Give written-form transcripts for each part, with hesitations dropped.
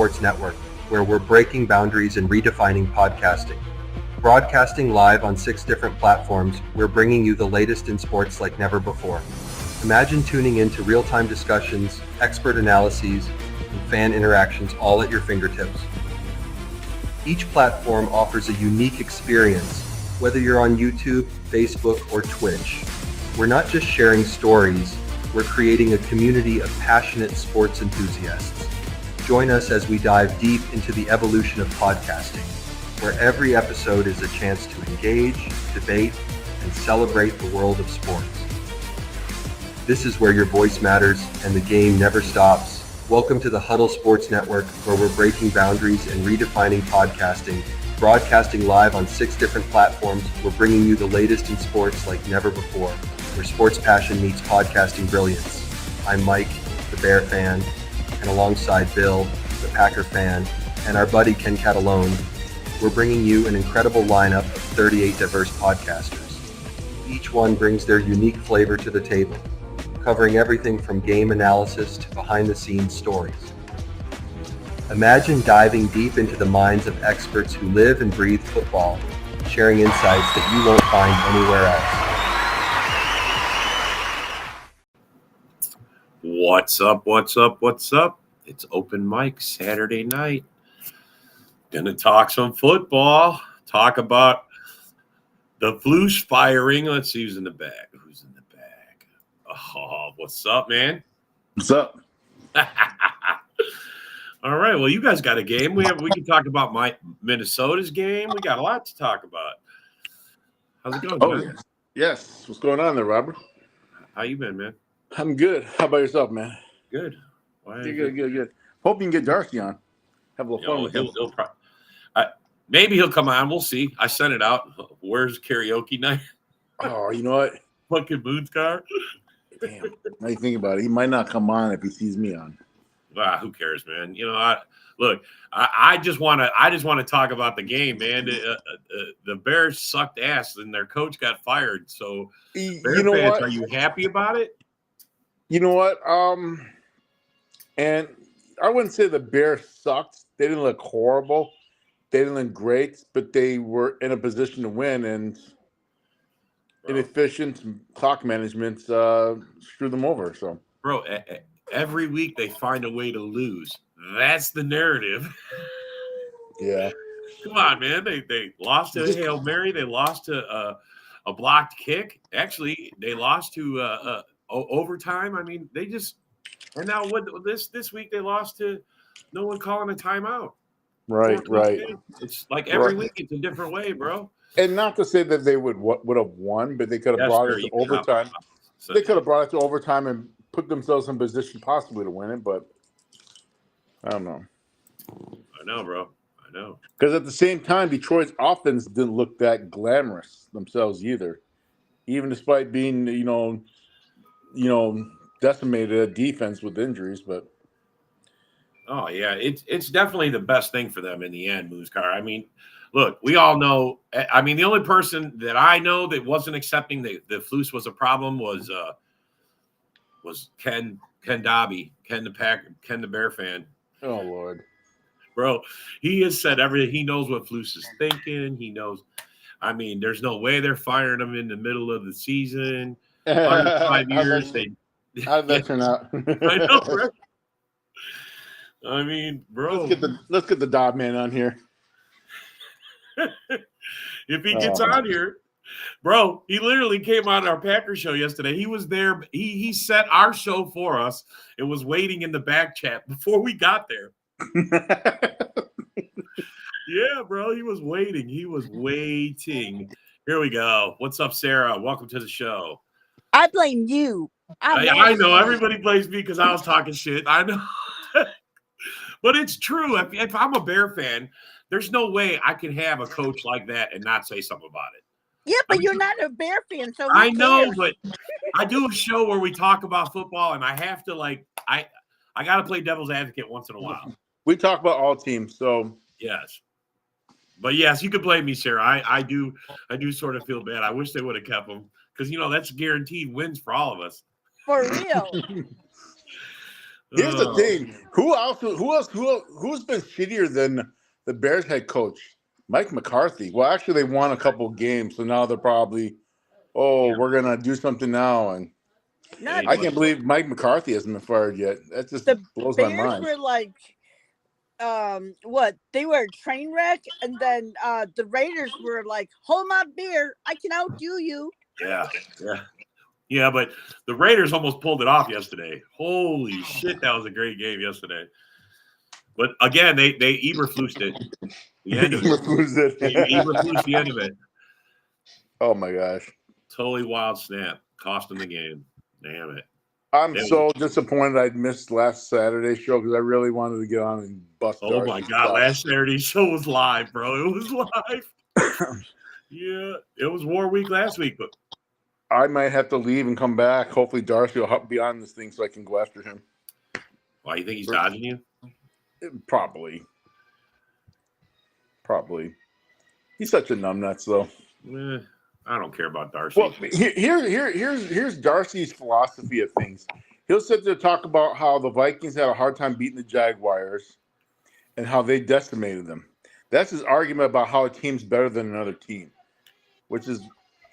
Sports Network, where we're breaking boundaries and redefining podcasting. Broadcasting live on 6 different platforms, we're bringing you the latest in sports like never before. Imagine tuning into real-time discussions, expert analyses, and fan interactions all at your fingertips. Each platform offers a unique experience, whether you're on YouTube, Facebook, or Twitch. We're not just sharing stories, we're creating a community of passionate sports enthusiasts. Join us as we dive deep into the evolution of podcasting, where every episode is a chance to engage, debate, and celebrate the world of sports. This is where your voice matters and the game never stops. Welcome to the Huddle Sports Network, where we're breaking boundaries and redefining podcasting. Broadcasting live on 6 different platforms, we're bringing you the latest in sports like never before, where sports passion meets podcasting brilliance. I'm Mike, the Bear fan, and alongside Bill, the Packer fan, and our buddy Ken Catalone, we're bringing you an incredible lineup of 38 diverse podcasters. Each one brings their unique flavor to the table, covering everything from game analysis to behind-the-scenes stories. Imagine diving deep into the minds of experts who live and breathe football, sharing insights that you won't find anywhere else. What's up, what's up, what's up? It's open mic Saturday night. Gonna talk some football, talk about the Floosh firing. Let's see who's in the bag. Who's in the bag? Oh, what's up, man? What's up? All right, well, you guys got a game. We can talk about Minnesota's game. We got a lot to talk about. How's it going, man? Yes. What's going on there, Robert? How you been, man? I'm good. How about yourself, man? Good. Good. Hope you can get Darcy on. Have a little fun with him. Maybe he'll come on. We'll see. I sent it out. Where's karaoke night? Oh, you know what? Fucking Boone's car. Damn. Now you think about it, he might not come on if he sees me on. Who cares, man? You know, I just want to talk about the game, man. The Bears sucked ass, and their coach got fired. So, Bear fans, are you happy about it? You know what? And I wouldn't say the Bears sucked. They didn't look horrible. They didn't look great, but they were in a position to win, and inefficient clock management screwed them over. So, bro, every week they find a way to lose. That's the narrative. Yeah. Come on, man. They lost to a Hail Mary. They lost to a blocked kick. Actually, they lost to overtime. I mean, they just – and now this week they lost to no one calling a timeout. Right. It's like every week it's a different way, bro. And not to say that they would have won, but they could have brought it to overtime. They could have brought it to overtime and put themselves in position possibly to win it, but I don't know. I know, bro. I know. Because at the same time, Detroit's offense didn't look that glamorous themselves either, even despite being, decimated at defense with injuries. But oh yeah, it's definitely the best thing for them in the end, Moose Car. I mean, look, we all know. I mean, the only person that I know that wasn't accepting that the Floosh was a problem was Ken Dobby, Ken the Bear fan. Oh Lord, bro, he has said everything. He knows what Floosh is thinking. He knows. I mean, there's no way they're firing him in the middle of the season. 5 years. How did that turn out? I know, right? I mean, bro. Let's get the Dob man on here. If he gets on here, bro, he literally came on our Packer show yesterday. He was there. He set our show for us. It was waiting in the back chat before we got there. Yeah, bro. He was waiting. Here we go. What's up, Sarah? Welcome to the show. I blame you. I know. Everybody blames me because I was talking shit. I know. But it's true. If I'm a Bear fan, there's no way I can have a coach like that and not say something about it. Yeah, but you're not a Bear fan, so I know, but I do a show where we talk about football, and I have to I got to play devil's advocate once in a while. We talk about all teams, so yes. But yes, you could blame me, Sarah. I do sort of feel bad. I wish they would have kept him because that's guaranteed wins for all of us. For real. Here's the thing: who's been shittier than the Bears head coach, Mike McCarthy? Well, actually, they won a couple games, so now they're probably, we're gonna do something now. And I can't believe Mike McCarthy hasn't been fired yet. That just blows my mind. The Bears were like, what? They were a train wreck, and then the Raiders were like, hold my beer, I can outdo you. Yeah, but the Raiders almost pulled it off yesterday. Holy shit, that was a great game yesterday. But again, they Eberflused it. The end of it. Eberflused the end of it. Oh my gosh. Totally wild snap. Cost them the game. Damn it. I'm so disappointed I missed last Saturday's show because I really wanted to get on and bust. Oh my God, last Saturday's show was live, bro. It was live. Yeah, it was War Week last week, but I might have to leave and come back. Hopefully Darcy will be on this thing so I can go after him. Why, you think he's dodging you? Probably. He's such a numbnuts, though. I don't care about Darcy. Well, here's Darcy's philosophy of things. He'll sit there and talk about how the Vikings had a hard time beating the Jaguars and how they decimated them. That's his argument about how a team's better than another team, which is,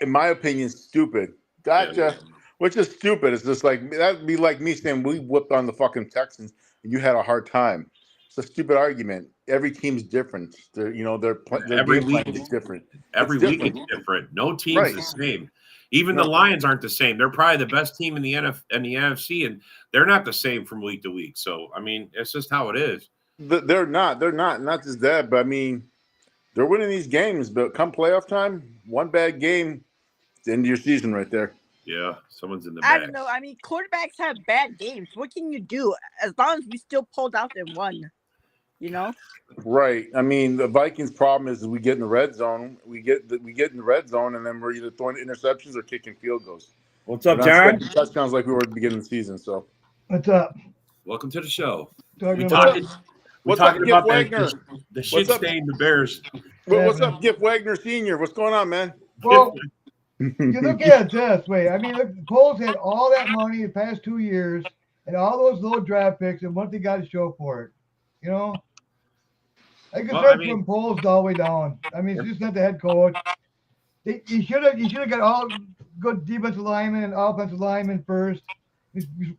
in my opinion, stupid. Gotcha. Yeah. Which is stupid. It's just like, that'd be like me saying we whipped on the fucking Texans and you had a hard time. It's a stupid argument. Every team's different. Their every game plan is different. Every week it's different. No team's the same. Even the Lions aren't the same. They're probably the best team in the NFC, and they're not the same from week to week. So, I mean, it's just how it is. They're not. Not just that, but I mean, they're winning these games. But come playoff time, one bad game, it's the end of your season right there. Yeah, someone's in the bag. I don't know. I mean, quarterbacks have bad games. What can you do? As long as we still pulled out and won, you know? Right. I mean, the Vikings' problem is we get in the red zone. We get in the red zone, and then we're either throwing interceptions or kicking field goals. What's up, John? Touchdowns like we were at the beginning of the season. So, what's up? Welcome to the show. We're talking about the shit stain the Bears. What's up, Giff Wagner Sr.? What's going on, man? Well, you look at it this way. I mean, look, the Colts had all that money the past 2 years and all those low draft picks, and what they got to show for it. You know, I can start from polls all the way down. I mean, it's just not the head coach. You should have got all good defensive linemen and offensive linemen first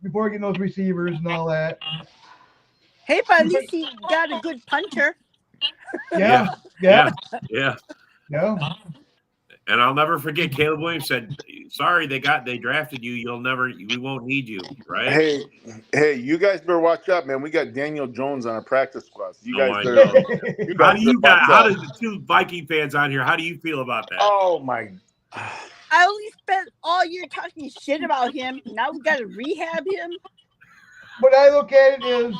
before getting those receivers and all that. Hey, but at least he got a good punter. Yeah. And I'll never forget, Caleb Williams said, "Sorry, they drafted you. We won't need you." Right? Hey, you guys better watch out, man. We got Daniel Jones on our practice squad. So you guys how do the two Viking fans on here? How do you feel about that? Oh my! I only spent all year talking shit about him. Now we got to rehab him. What I look at it is,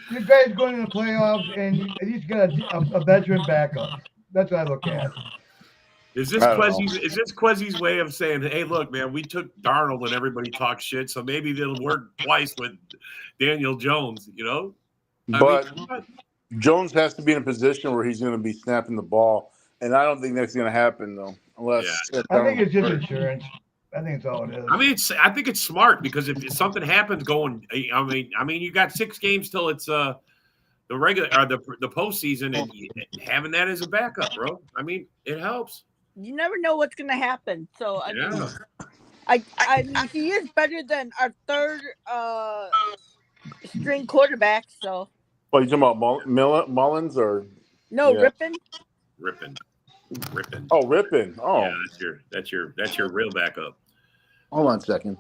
you guys going in the playoffs, and he's got a veteran backup. That's what I look at. Is this Quezzy's way of saying, hey, look, man, we took Darnold and everybody talks shit, so maybe it'll work twice with Daniel Jones, you know? But Jones has to be in a position where he's going to be snapping the ball, and I don't think that's going to happen, though. Unless I think it's just insurance. I think it's all it is. I think it's smart because if something happens I mean, you got 6 games till it's the regular or the postseason, and having that as a backup, bro. I mean, it helps. You never know what's going to happen. So, I mean, he is better than our third string quarterback. So. Well, you talking about Mullins or? No, Rippon. Rippon. Oh, Rippon. Oh, yeah, that's your real backup. Hold on a second.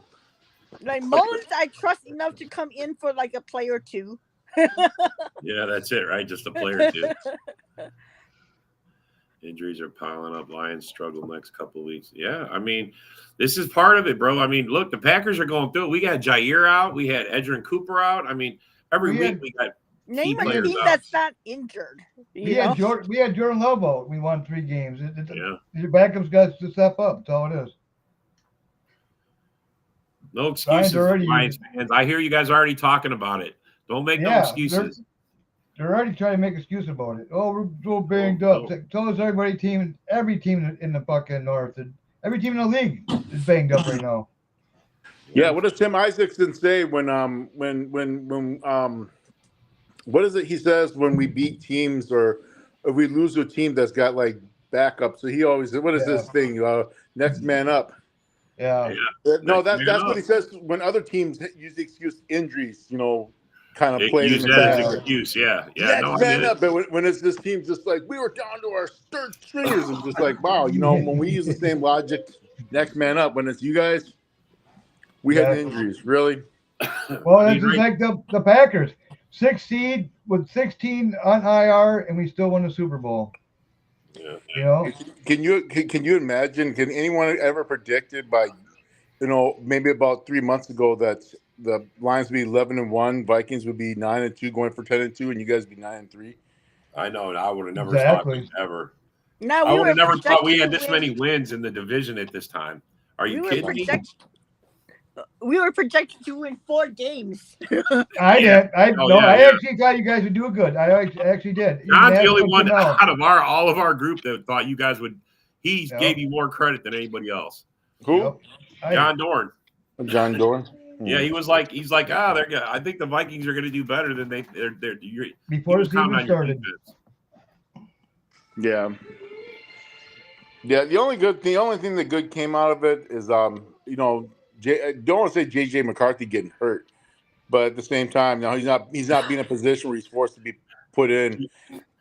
Like Mullins, I trust enough to come in for like a play or two. Yeah, that's it, right? Just a play or two. Injuries are piling up. Lions struggle next couple of weeks. Yeah, I mean, this is part of it, bro. I mean, look, the Packers are going through it. We got Jair out. We had Edgerrin Cooper out. I mean, every week we got name a team that's not injured. We had Jordan Love out. We won 3 games. Your backup's got to step up. That's all it is. No excuses, Lions fans. I hear you guys already talking about it. Don't make no excuses. They're already trying to make excuses about it. Oh, we're so banged up. So is every team in the fucking North. Every team in the league is banged up right now. Yeah, what does Tim Isaacson say when what is it he says when we beat teams or if we lose to a team that's got like backup? So he always what is this thing? Next man up. Yeah. No, Next man that's what up. he says when other teams use the excuse injuries. Kind of They played use in the that as past. an excuse. Yeah. No, Next I get man it. up, but when it's this team, just like we were down to our third stringers, and just like wow, when we use the same logic, next man up. When it's you guys, we had Exactly. injuries. Really? Well, I that's mean, just like the Packers. 6 seed with 16 on IR, and we still won the Super Bowl. Yeah. You know? Can you imagine? Can anyone ever predicted by, maybe about 3 months ago that the Lions would be 11-1, Vikings would be 9-2, going for 10-2, and you guys would be 9-3? I know. I would have never Exactly. thought ever. No, I we would were have never thought we projected had to this win. many wins in the division at this time. Are you We were kidding me? We were projected to win 4 games. I Yeah. did. I Oh, no. yeah, I yeah. actually thought you guys would do good. I actually did. Even John's the after only what one came out. out of all of our group that thought you guys would. He Yep. gave you more credit than anybody else. Who? Yep. I John did. Dorn. John Doran. Yeah, he's like, they're good. I think the Vikings are going to do better than they're. Before the counting season on your started. defense. Yeah. Yeah. The only thing that good came out of it is I don't want to say JJ McCarthy getting hurt, but at the same time, now he's not being in a position where he's forced to be put in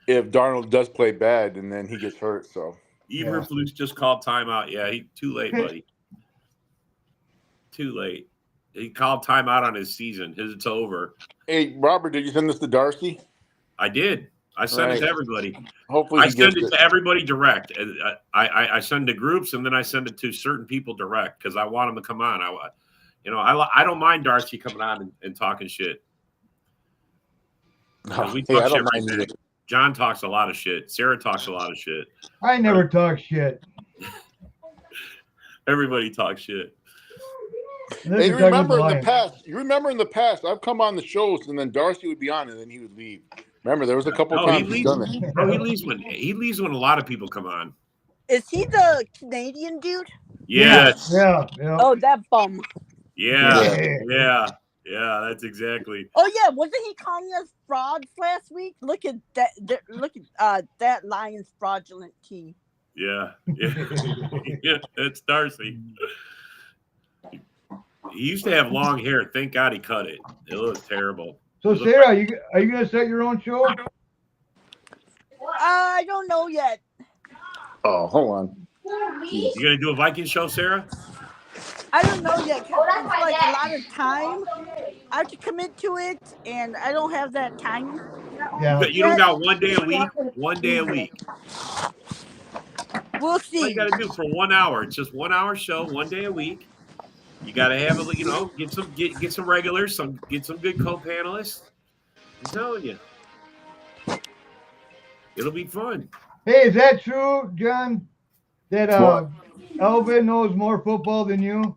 if Darnold does play bad and then he gets hurt. So Eberflus just called timeout. Yeah, too late, buddy. Too late. He called timeout on his season. It's over. Hey, Robert, did you send this to Darcy? I did. I sent it to everybody. Hopefully, I send it to everybody direct. I send to groups and then I send it to certain people direct because I want them to come on. I don't mind Darcy coming on and talking shit. We talk shit right back. John talks a lot of shit. Sarah talks a lot of shit. I never talk shit. Everybody talks shit. Hey, you remember in the past, I've come on the shows and then Darcy would be on and then he would leave. Remember, there was a couple times he's done it. Oh, he leaves when a lot of people come on. Is he the Canadian dude? Yes. Yeah. Oh, that bum. Yeah. That's exactly. Oh yeah, wasn't he calling us frauds last week? Look at that! Look at that Lions fraudulent team. Yeah, it's Darcy. He used to have long hair. Thank God he cut it. It looked terrible. So Sarah, are you gonna start your own show? I don't know yet. Oh, hold on. You gonna do a Viking show, Sarah? I don't know yet. 'Cause it's like a lot of time. I have to commit to it, and I don't have that time. Yeah. You don't got 1 day a week. 1 day a week. We'll see. What you got to do for 1 hour? It's just 1 hour show, 1 day a week. You got to have it. Get some regulars, get some good co-panelists. I'm telling you, it'll be fun. Hey, is that true, John? That Elvin knows more football than you?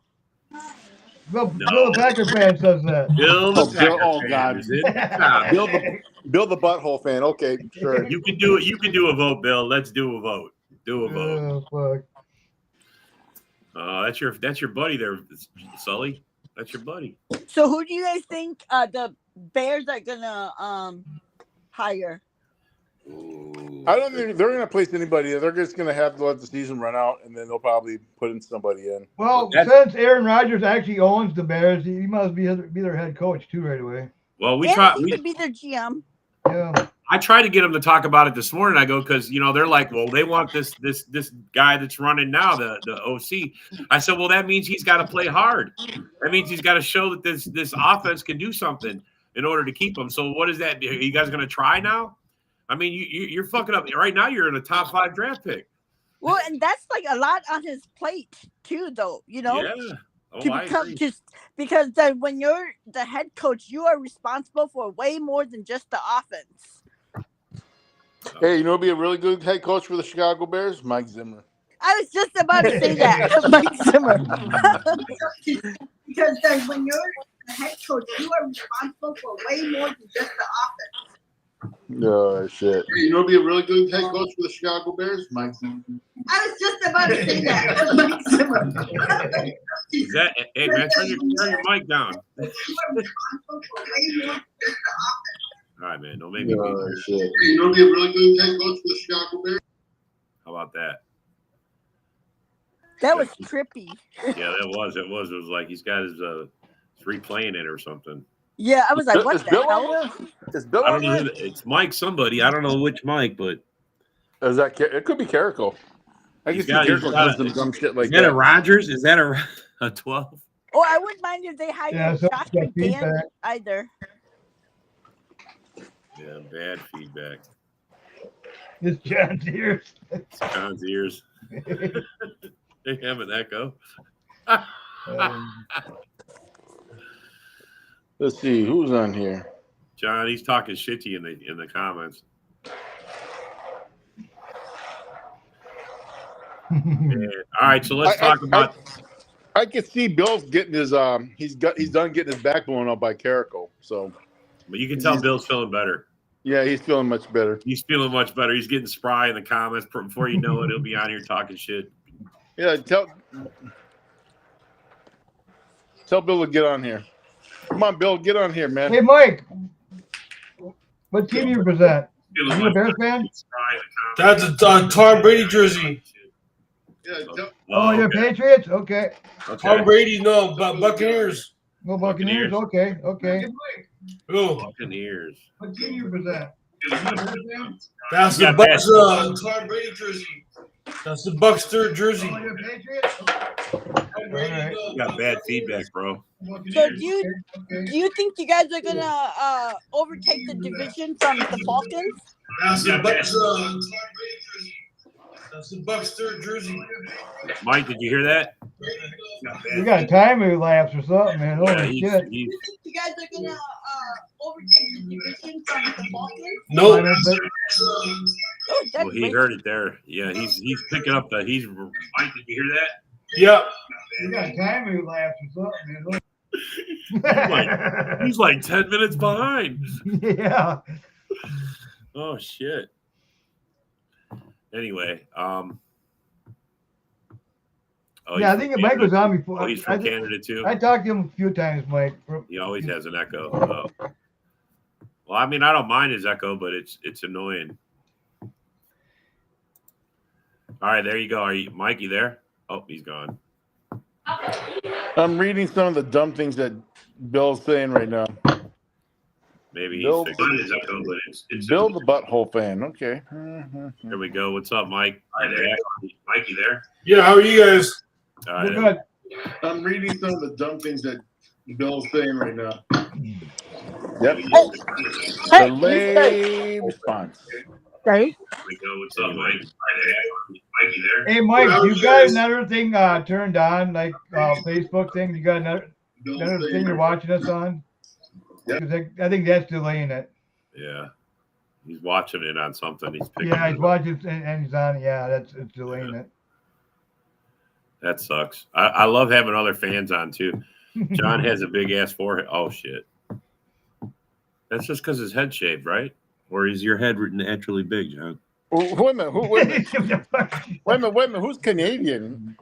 Bill the Packer fan says that. Bill the Packer fan God. is in the Bill the butthole fan. Okay, sure. You can do it. You can do a vote, Bill. Let's do a vote. Do a vote. Oh, fuck. That's your buddy there, Sully. That's your buddy. So who do you guys think the Bears are gonna hire? Ooh. I don't think they're going to place anybody. They're just going to have to let the season run out, and then they'll probably put in somebody in. Well, since Aaron Rodgers actually owns the Bears, he must be their head coach too right away. Well, He could be their GM. Yeah. I tried to get them to talk about it this morning. I go, because they're like, well, they want this guy that's running now, the OC. I said, well, that means he's got to play hard. That means he's got to show that this offense can do something in order to keep them. So what is that? Are you guys going to try now? I mean, you're fucking up right now. You're in a top 5 draft pick. Well, and that's like a lot on his plate too, though. Yeah. Oh, I agree. Because then when you're the head coach, you are responsible for way more than just the offense. Hey, you know, be a really good head coach for the Chicago Bears, Mike Zimmer. I was just about to say that, Mike Zimmer. Because then when you're the head coach, you are responsible for way more than just the offense. Oh shit! Hey, you know, what'd be a really good head coach for the Chicago Bears, Mike Zimmer. I was just about to say that. Mike Zimmer. Is that? Hey man, turn your mic down. All right, man. Don't make me. Oh shit! Hey, you know, what'd be a really good head coach for the Chicago Bears. How about that? That was trippy. Yeah, that was. It was. It was like he's got his replaying it or something. Yeah, I was like, what Is the Bill hell? on there? Is Bill I on don't know. there? It's Mike somebody. I don't know which Mike, but Is that? It could be Carrico. I can He's see got- he's Carrico got doing a- some dumb shit like is that that. a Rogers? Is that a 12? Oh, I wouldn't mind if they hired Yeah, so Josh got McDaniels feedback. either. Yeah, bad feedback. It's John's ears. It's John's ears. They have an echo. Let's see who's on here. John, he's talking shit to you in the comments. Man. All right, so let's talk about. I can see Bill's getting his he's done getting his back blown up by Carrico. So, But you can tell Bill's feeling better. yeah, he's feeling much better. He's feeling much better. He's getting spry in the comments. Before you know it, he'll be on here talking shit. Yeah, tell Bill to get on here. Come on, Bill, get on here, man. Hey, Mike, what team you present? Feeling Are you a much Bears better. fan? He's spry in the comments. That's a Tom Brady jersey. Yeah, Oh, you're okay. Patriots? Okay. Okay. Tom Brady, no, Buccaneers. No Buccaneers? Buccaneers. Okay. Oh, Buccaneers. What team you present? that's Yeah, the Bucks. Tom Brady jersey. That's the Bucks third jersey. Oh, you're Patriots? Tom Brady, Alright. You got bad feedback, bro. So do you think you guys are gonna overtake the division from the Falcons? That's the Bucks. Tom Brady jersey. That's the Bucks third jersey. Mike, did you hear that? You got a time lapse or something, man. Yeah, Holy he's, shit. he's, Do you think you guys are gonna overtake the division from the Falcons? No. Oh, that's well, he great. heard it there. Yeah, he's picking up the. He's Mike. Did you hear that? Yeah. You got a time lapse or something, man. He's like 10 minutes behind. Yeah. Oh shit. Anyway, oh, Yeah, I he's think from Mike Canada. was on before. Oh, he's from Canada too. I talked to him a few times, Mike. He always has an echo. Oh. Well, I mean, I don't mind his echo, but it's annoying. All right, there you go. Are you, Mike? You there? Oh, he's gone. I'm reading some of the dumb things that Bill's saying right now. Maybe he's Bill- fixing his echo, but it's Bill the butthole fan. Okay. There we go. What's up, Mike? Hi there. Mike, you there? Yeah. How are you guys? All We're right. good. I'm reading some of the dumb things that Bill's saying right now. Yep. Hey, Delay response. Dave. There we go. What's up, Mike? Hi there. Mike, you there? Hey, Mike, you got another thing turned on, like Facebook thing? You got another thing you're watching us on? Yep. 'Cause I think that's delaying it. Yeah. He's watching it on something. He's picking Yeah, it he's up. watching and he's on. Yeah, it's delaying it. That sucks. I love having other fans on too. John has a big ass forehead. Oh shit. That's just because his head's shaved, right? Or is your head naturally big, John? Wait a minute. Wait a minute. Who's Canadian?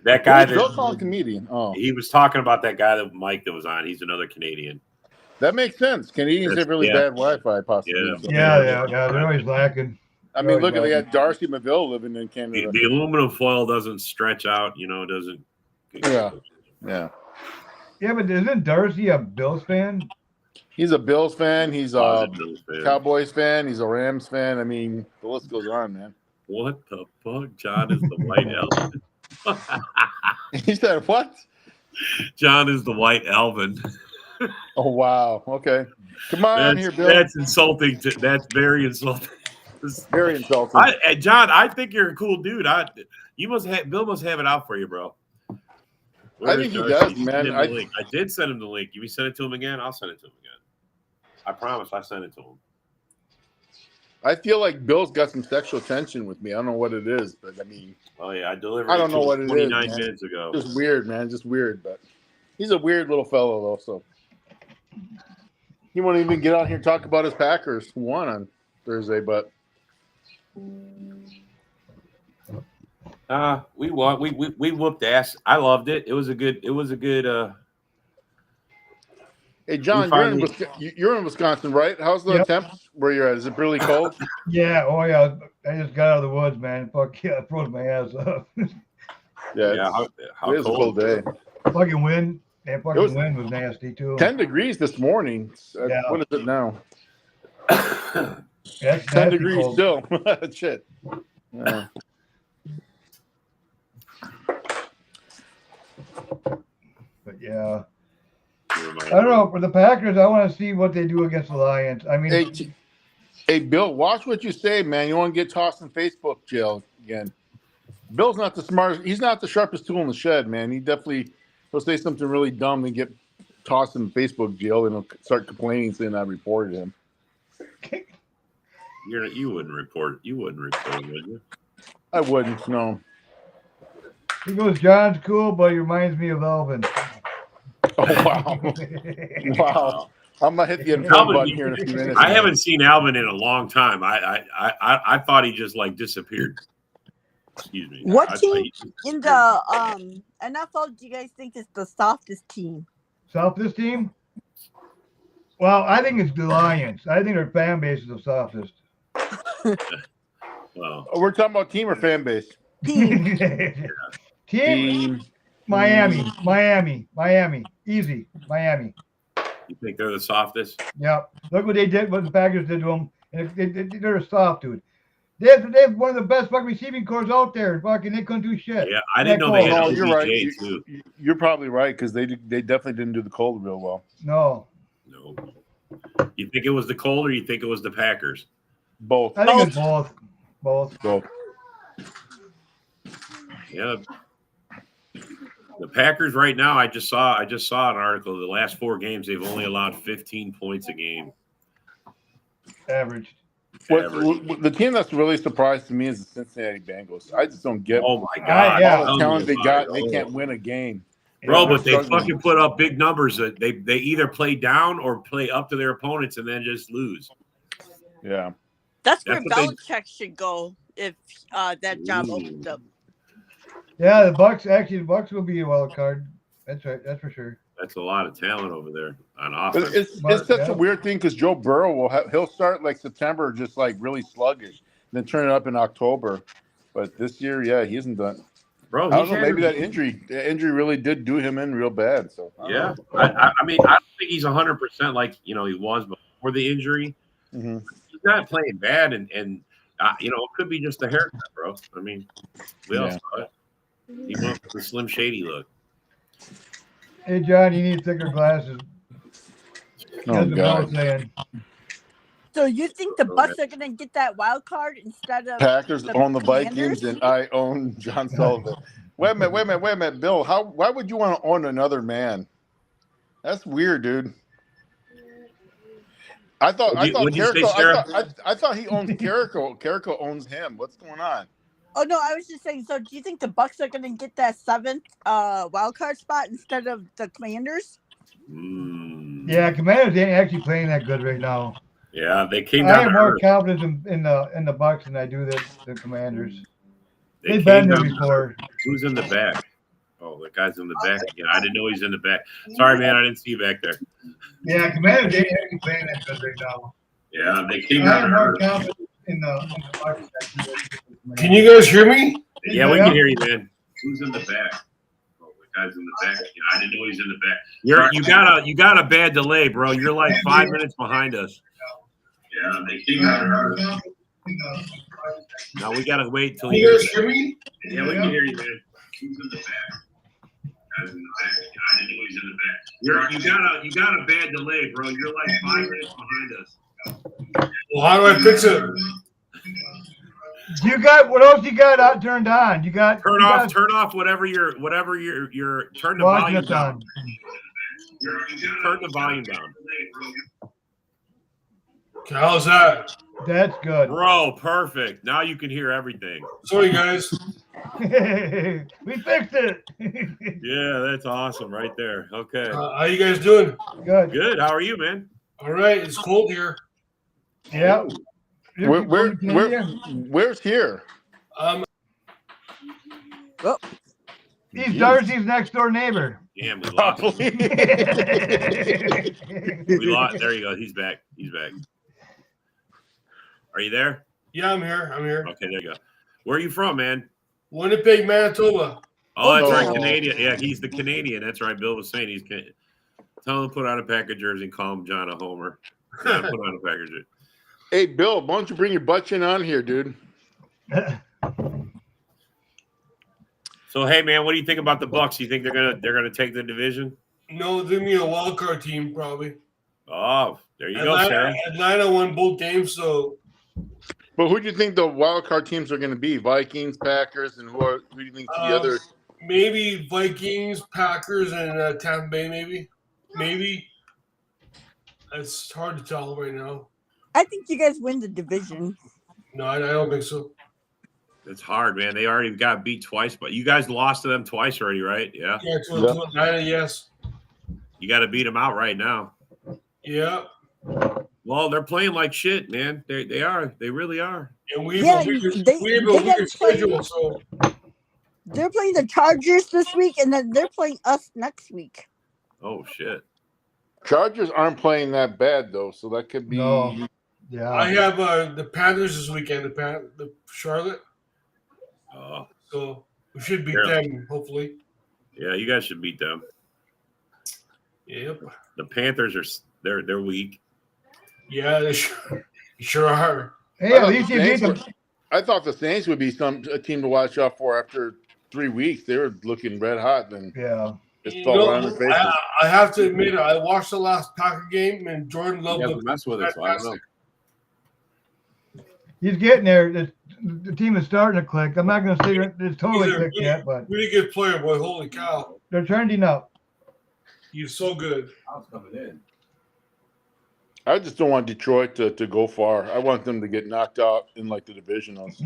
That guy Bill that called comedian. Oh, he was talking about, that guy that Mike that was on. He's another Canadian. that makes sense. Canadians have really Yeah. bad Wi-Fi, possibly. Yeah. So- Yeah, they're always lacking. I mean, look at they got Darcy McVille living in Canada. The aluminum foil doesn't stretch out, doesn't. Yeah. Yeah. Yeah, but isn't Darcy a Bills fan? He's a Bills fan. He's a Positive, man. Cowboys fan. He's a Rams fan. I mean, the list goes on, man. What the fuck? John is the white elephant. He said, "What? John is the white Elvin. Oh wow. Okay, come on here, Bill. That's insulting. That's very insulting. Very insulting. John, I think you're a cool dude. Bill must have it out for you, bro. I think he does, man. Send him the link. I did send him the link. You send it to him again? I'll send it to him again. I promise I sent it to him. I feel like Bill's got some sexual tension with me. I don't know what it is, but I mean, Oh yeah, I delivered. I don't know what it is, 29 man. minutes ago. just weird, man. Just weird. But he's a weird little fellow, though. So he won't even get out here and talk about his Packers. Who won on? Thursday, but we won. We whooped ass. I loved it. It was a good. hey, John, you're in Wisconsin, right? How's the temps where you're at? Is it really cold? Yeah. Oh yeah. I just got out of the woods, man. Fuck yeah, I froze my ass up. Yeah. How it is a cold day. Fucking wind. That fucking wind was nasty too. 10 degrees this morning. Yeah. What is it now? That's 10 degrees cold. still. Shit. Yeah. But yeah. I don't know. For the Packers, I want to see what they do against the Lions. I mean, hey, Bill, watch what you say, man. You want to get tossed in Facebook jail again. Bill's not the smartest. He's not the sharpest tool in the shed, man. He'll say something really dumb and get tossed in Facebook jail, and he'll start complaining saying I reported him. You wouldn't report. You wouldn't report, would you? I wouldn't. No. He goes, John's cool, but he reminds me of Elvin. Oh wow! Wow! I'm gonna hit the unfollow button here in a few minutes. I haven't seen Alvin in a long time. I thought he just like disappeared. Excuse me. What team in the NFL do you guys think is the softest team? Softest team? Well, I think it's the Lions. I think their fan base is the softest. Well, we're talking about team or fan base? Team. Team. Miami. Easy. Miami. You think they're the softest? Yep. Look what they did, what the Packers did to them. And they're a soft, dude. They have one of the best fucking receiving corps out there. Fucking, they couldn't do shit. Yeah, I didn't know they had you're right. too. You're probably right because they definitely didn't do the cold real well. No. You think it was the cold or you think it was the Packers? Both. I think it's both. Yeah. The Packers right now, I just saw an article. The last 4 games, they've only allowed 15 points a game. Averaged. The team that's really surprised to me is the Cincinnati Bengals. I just don't get. Oh my god! All the talent they got, they can't win a game. Bro, but they fucking put up big numbers. That they either play down or play up to their opponents and then just lose. Yeah, that's where Belichick should go if that job opens up. Yeah, the Bucs will be a wild card. That's right. That's for sure. That's a lot of talent over there on offense. It's such a weird thing because Joe Burrow he'll start like September just like really sluggish, then turn it up in October. But this year, yeah, he isn't done. Bro, I don't know. Maybe that injury really did do him in real bad. So yeah, I mean, I don't think he's 100% like he was before the injury. Mm-hmm. He's not playing bad, and it could be just a haircut, bro. I mean, we all saw it. He went with the Slim Shady look. Hey, John, you need thicker glasses. Oh, God. So you think the Bucs are going to get that wild card instead of Packers own the Commanders? Vikings and I own John Sullivan? Wait a minute, Bill. Why would you want to own another man? That's weird, dude. I thought he owns Carrico. Carrico owns him. What's going on? Oh no, I was just saying. So, do you think the Bucs are going to get that 7th wild card spot instead of the Commanders? Yeah, Commanders ain't actually playing that good right now. Yeah, they came I down. have more confidence in the Bucs than I do the Commanders. They've been there before. Who's in the back? Oh, the guy's in the back again. I didn't know he's in the back. Sorry, man, I didn't see you back there. Yeah, Commanders ain't actually playing that good right now. Yeah, they came I have down. more confidence in the Bucs. Can you guys hear me? Yeah, we can hear you, man. Who's in the back? Oh, the guy's in the back. Yeah, I didn't know he's in the back. You got a bad delay, bro. You're like 5 minutes behind us. Yeah, they came down. Now we gotta wait till you guys hear me? Yeah, we can hear you, man. Who's in the back? Guys in the back. Yeah, I didn't know he's in the back. You got a bad delay, bro. You're like 5 minutes behind us. Well, how do I fix it? You got what else? You got turned on? You got turn off whatever your turn the volume down. Turn the volume down. Okay, how's that? That's good, bro. Perfect. Now you can hear everything. Sorry, guys. We fixed it. Yeah, that's awesome right there. Okay. How you guys doing? Good. Good. How are you, man? All right. It's cold here. Yeah. Where's here? Oh, He's Darcy's next door neighbor. Damn, we lost him. Probably. We lost. There you go. He's back. He's back. Are you there? Yeah, I'm here. Okay, there you go. Where are you from, man? Winnipeg, Manitoba. Oh, that's right, Oh. Canadian. Yeah, he's the Canadian. That's right. Bill was saying he's Canadian. Tell him to put on a pack of jersey and call him John a Homer. John, put on a pack of jersey. Hey, Bill, why don't you bring your butt chin on here, dude? So, hey, man, what do you think about the Bucks? You think they're gonna take the division? No, they're gonna be a wild card team probably. Oh, there you go, Sarah. Atlanta won both games, so. But who do you think the wild card teams are going to be? Vikings, Packers, and who do you think the other? Maybe Vikings, Packers, and Tampa Bay. Maybe. It's hard to tell right now. I think you guys win the division. No, I don't think so. It's hard, man. They already got beat twice, but you guys lost to them twice already, right? Yeah. Yeah, to Atlanta, yes. You got to beat them out right now. Yeah. Well, they're playing like shit, man. They are. They really are. And we Yeah, have a they weird gotta play- schedule, so. They're playing the Chargers this week, and then they're playing us next week. Oh shit. Chargers aren't playing that bad though, so that could be. No. Yeah. I have the Panthers this weekend, the Charlotte. So we should beat them, hopefully. Yeah, you guys should beat them. Yep. The Panthers are they're weak. Yeah, they sure are. Hey, at least you beat them. I thought the Saints would be a team to watch out for after 3 weeks. They were looking red hot, then just fell around their faces. I have to admit, I watched the last Packer game, and Jordan Love looked mess with it, so I don't know. He's getting there. The team is starting to click. I'm not going to say it's totally clicked yet, but really good player, boy. Holy cow! They're trending up. He's so good. I was coming in. I just don't want Detroit to go far. I want them to get knocked out in like the divisionals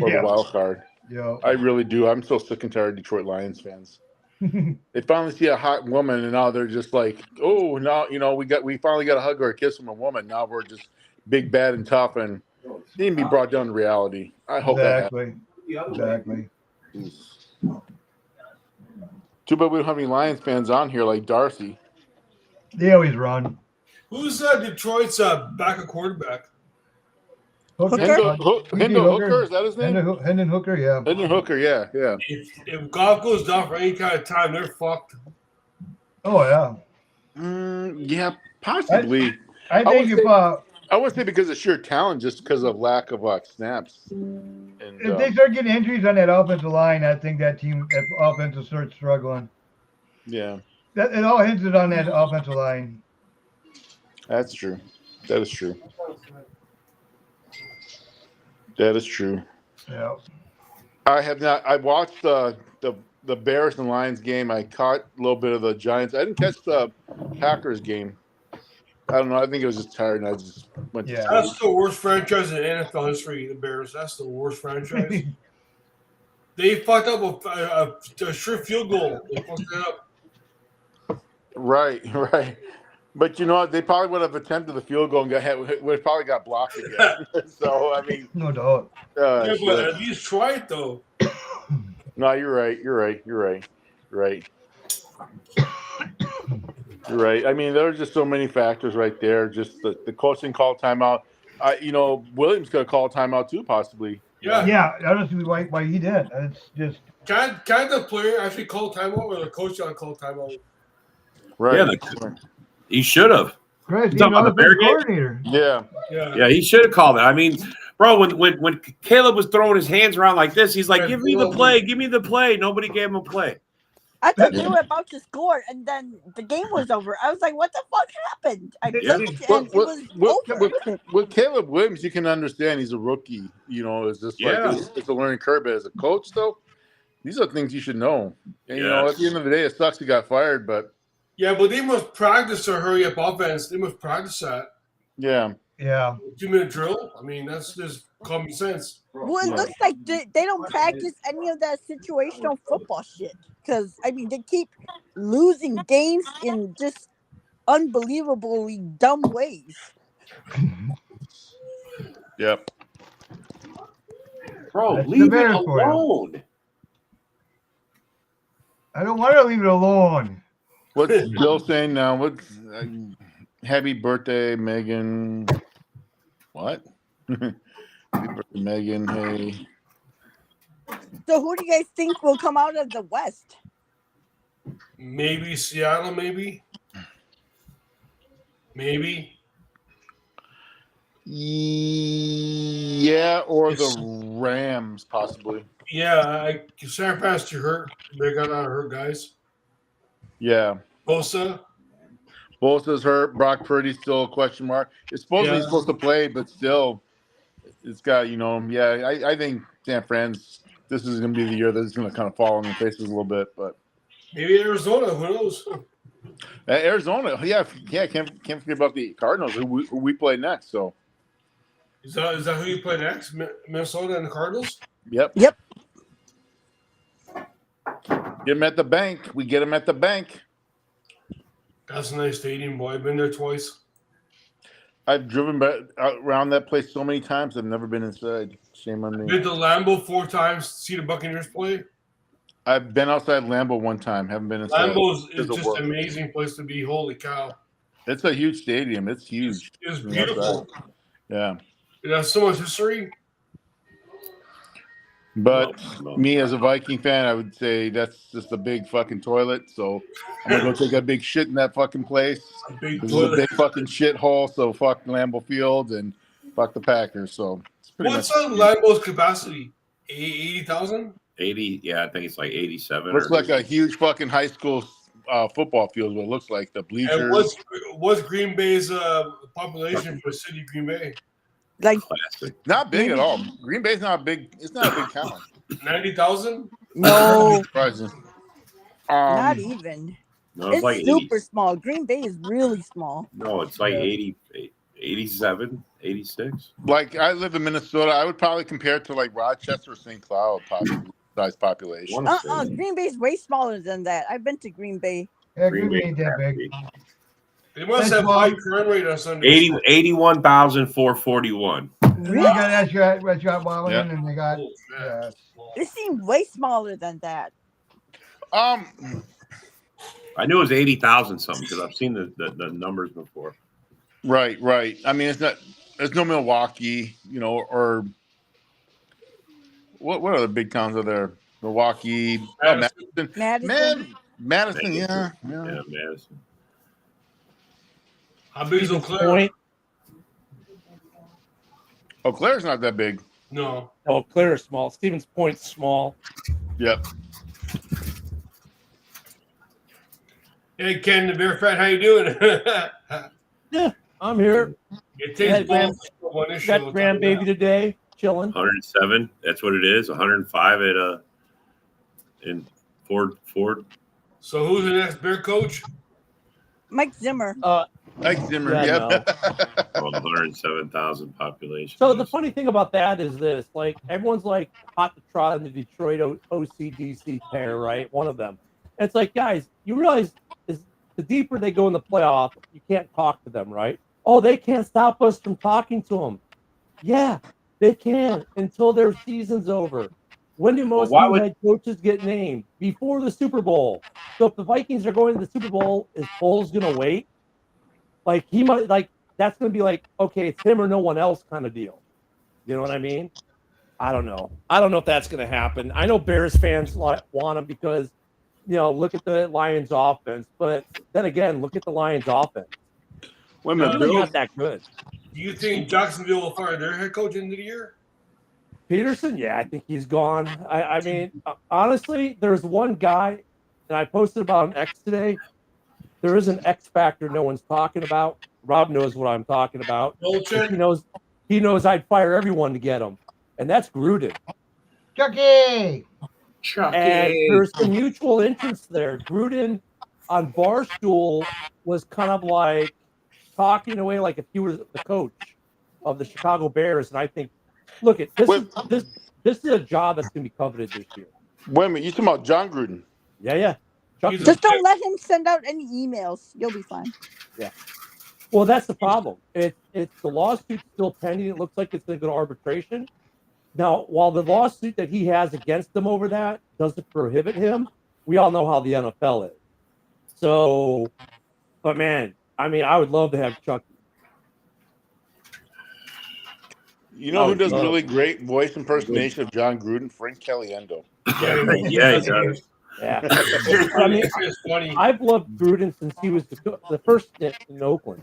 or the wild card. Yeah. I really do. I'm so sick and tired of Detroit Lions fans. They finally see a hot woman, and now they're just like, oh, now we finally got a hug or a kiss from a woman. Now we're just big, bad, and tough, and need to be brought down to reality. I hope that happens. Exactly. Too bad we don't have any Lions fans on here like Darcy. They always run. Who's Detroit's backup quarterback? Hendon Hooker, is that his name? Hendon Hooker, yeah. Hendon Hooker, yeah. If Goff goes down for any kind of time, they're fucked. Oh yeah. Yeah, possibly. I think I would say because of sheer talent, just because of lack of snaps. And, if they start getting injuries on that offensive line, I think that offense will start struggling. Yeah. It all hinges on that offensive line. That's true. That is true. That is true. Yeah. I have not. I watched the Bears and Lions game. I caught a little bit of the Giants. I didn't catch the Packers game. I don't know. I think it was just tired, and I just went. Yeah. That's the worst franchise in NFL history. The Bears. That's the worst franchise. They fucked up a sure field goal. They fucked it up. Right. But you know what? They probably would have attempted the field goal and would probably got blocked again. So I mean, no doubt. Yeah, but at least try it though. No, you're right. You're right. I mean, there's just so many factors right there. Just the coaching call timeout. Williams could have called timeout too, possibly. Yeah. Yeah, I don't see why he did. It's just Can the player actually call timeout, or the coach not call timeout? Right. Yeah, he should have. Chris, Talking about the Bear game? coordinator. Yeah, he should have called it. I mean, bro, when Caleb was throwing his hands around like this, he's like, give me the play. Nobody gave him a play. I thought they were about to score, and then the game was over. I was like, what the fuck happened? I looked, and it was over. With Caleb Williams, you can understand he's a rookie. It's just it's a learning curve. But as a coach, though, these are things you should know. And, at the end of the day, it sucks he got fired, but. Yeah, but they must practice to hurry up offense. They must practice that. Yeah. 2-minute drill. I mean, that's just common sense. Well, it looks like they don't practice any of that situational football shit. Because, I mean, they keep losing games in just unbelievably dumb ways. Yep. Bro, That's the leave it Bears for you. alone. I don't want to leave it alone. What's Bill saying now? What's happy birthday, Megan? What? Happy birthday, Megan. Hey. So who do you guys think will come out of the West? Maybe Seattle, maybe. Yeah, or the Rams, possibly. Yeah, San Francisco hurt. They got a lot of hurt guys. Yeah. Bosa. Bosa's hurt. Brock Purdy's still a question mark. It's supposedly he's supposed to play, but still, it's got, I think San Fran's, this is going to be the year that it's going to kind of fall on their faces a little bit. But maybe Arizona. Who knows? Arizona, can't forget about the Cardinals, who we play next. So, Is that who you play next? Minnesota and the Cardinals? Yep. Yep. Get them at the bank. We get them at the bank. That's a nice stadium, boy. I've been there twice. I've driven around that place so many times. I've never been inside. Shame on me. Been to Lambeau 4 times to see the Buccaneers play. I've been outside Lambeau one time. Haven't been inside. Lambeau is just an amazing place to be. Holy cow. It's a huge stadium. It's huge. It's beautiful. Yeah. It has so much history. But me as a Viking fan, I would say that's just a big fucking toilet. So I'm gonna go take a big shit in that fucking place. This is a big fucking shithole. So fuck Lambeau Field and fuck the Packers. So it's pretty What's much on Lambeau's capacity? 80,000? 80, yeah, I think it's like 87. looks like a huge fucking high school football field. What it looks like, the bleachers. And what's Green Bay's population for city Green Bay? Like Classic. Not big at all. Green Bay's not big. It's not a big town. 90,000? no, Surprising. not even. No, It's like super 80. small. Green Bay is really small. No, it's like 80, 87, 86. Like I live in Minnesota, I would probably compare it to like Rochester or St. Cloud size population. Green Bay's way smaller than that. I've been to Green Bay. Yeah, Green Bay ain't that big. They must have high crime rate on Sunday. 81,441. They got Restaurant Wallington, Yep. and they got. It seemed way smaller than that. I knew it was 80,000 something because I've seen the numbers before. Right. I mean, there's no Milwaukee, or what other big towns are there? Milwaukee, Madison. Madison, yeah. Yeah, Madison. How big is Eau Claire? Point. Eau Claire's not that big. No. Eau Claire is small. Stevens Point's small. Yep. Hey, Ken, the Bear Fat, how you doing? Yeah, I'm here. It takes balls to go on this show. Got grandbaby today, chilling. 107. That's what it is. 105 at in Ford. So who's the next Bear coach? Mike Zimmer. Mike Zimmer, Yeah, yep. On 107,000 population. So the funny thing about that is this: like everyone's like hot to trot in the Detroit OCDC pair, right? One of them. And it's like, guys, you realize is the deeper they go in the playoff, you can't talk to them, right? Oh, they can't stop us from talking to them. Yeah, they can until their season's over. When do most new head coaches get named? Before the Super Bowl. So if the Vikings are going to the Super Bowl, is Foles going to wait? Like he might, like that's going to be like, okay, it's him or no one else kind of deal. You know what I mean? I don't know. I don't know if that's going to happen. I know Bears fans want him because, look at the Lions offense. But then again, look at the Lions offense. Wait a They're minute, really Bill. not that good. Do you think Jacksonville will fire their head coach into the year? Peterson? Yeah, I think he's gone. I mean, honestly, there's one guy, and I posted about an X today. There is an X factor no one's talking about. Rob knows what I'm talking about. He knows I'd fire everyone to get him, and that's Gruden. Chucky. And there's some mutual interest there. Gruden on Barstool was kind of like talking away like if he was the coach of the Chicago Bears, and I think, look, this is a job that's going to be coveted this year. Wait a minute, you talking about John Gruden? Yeah. Just don't let him send out any emails. You'll be fine. Yeah. Well, that's the problem. It's the lawsuit's still pending. It looks like it's going to go to arbitration. Now, while the lawsuit that he has against him over that doesn't prohibit him, we all know how the NFL is. So, but man, I mean, I would love to have Chucky. You know who does a really great voice impersonation of John Gruden? Frank Caliendo. Yeah, he does. Yeah. I mean, It's funny. I've loved Gruden since he was the first stint in Oakland,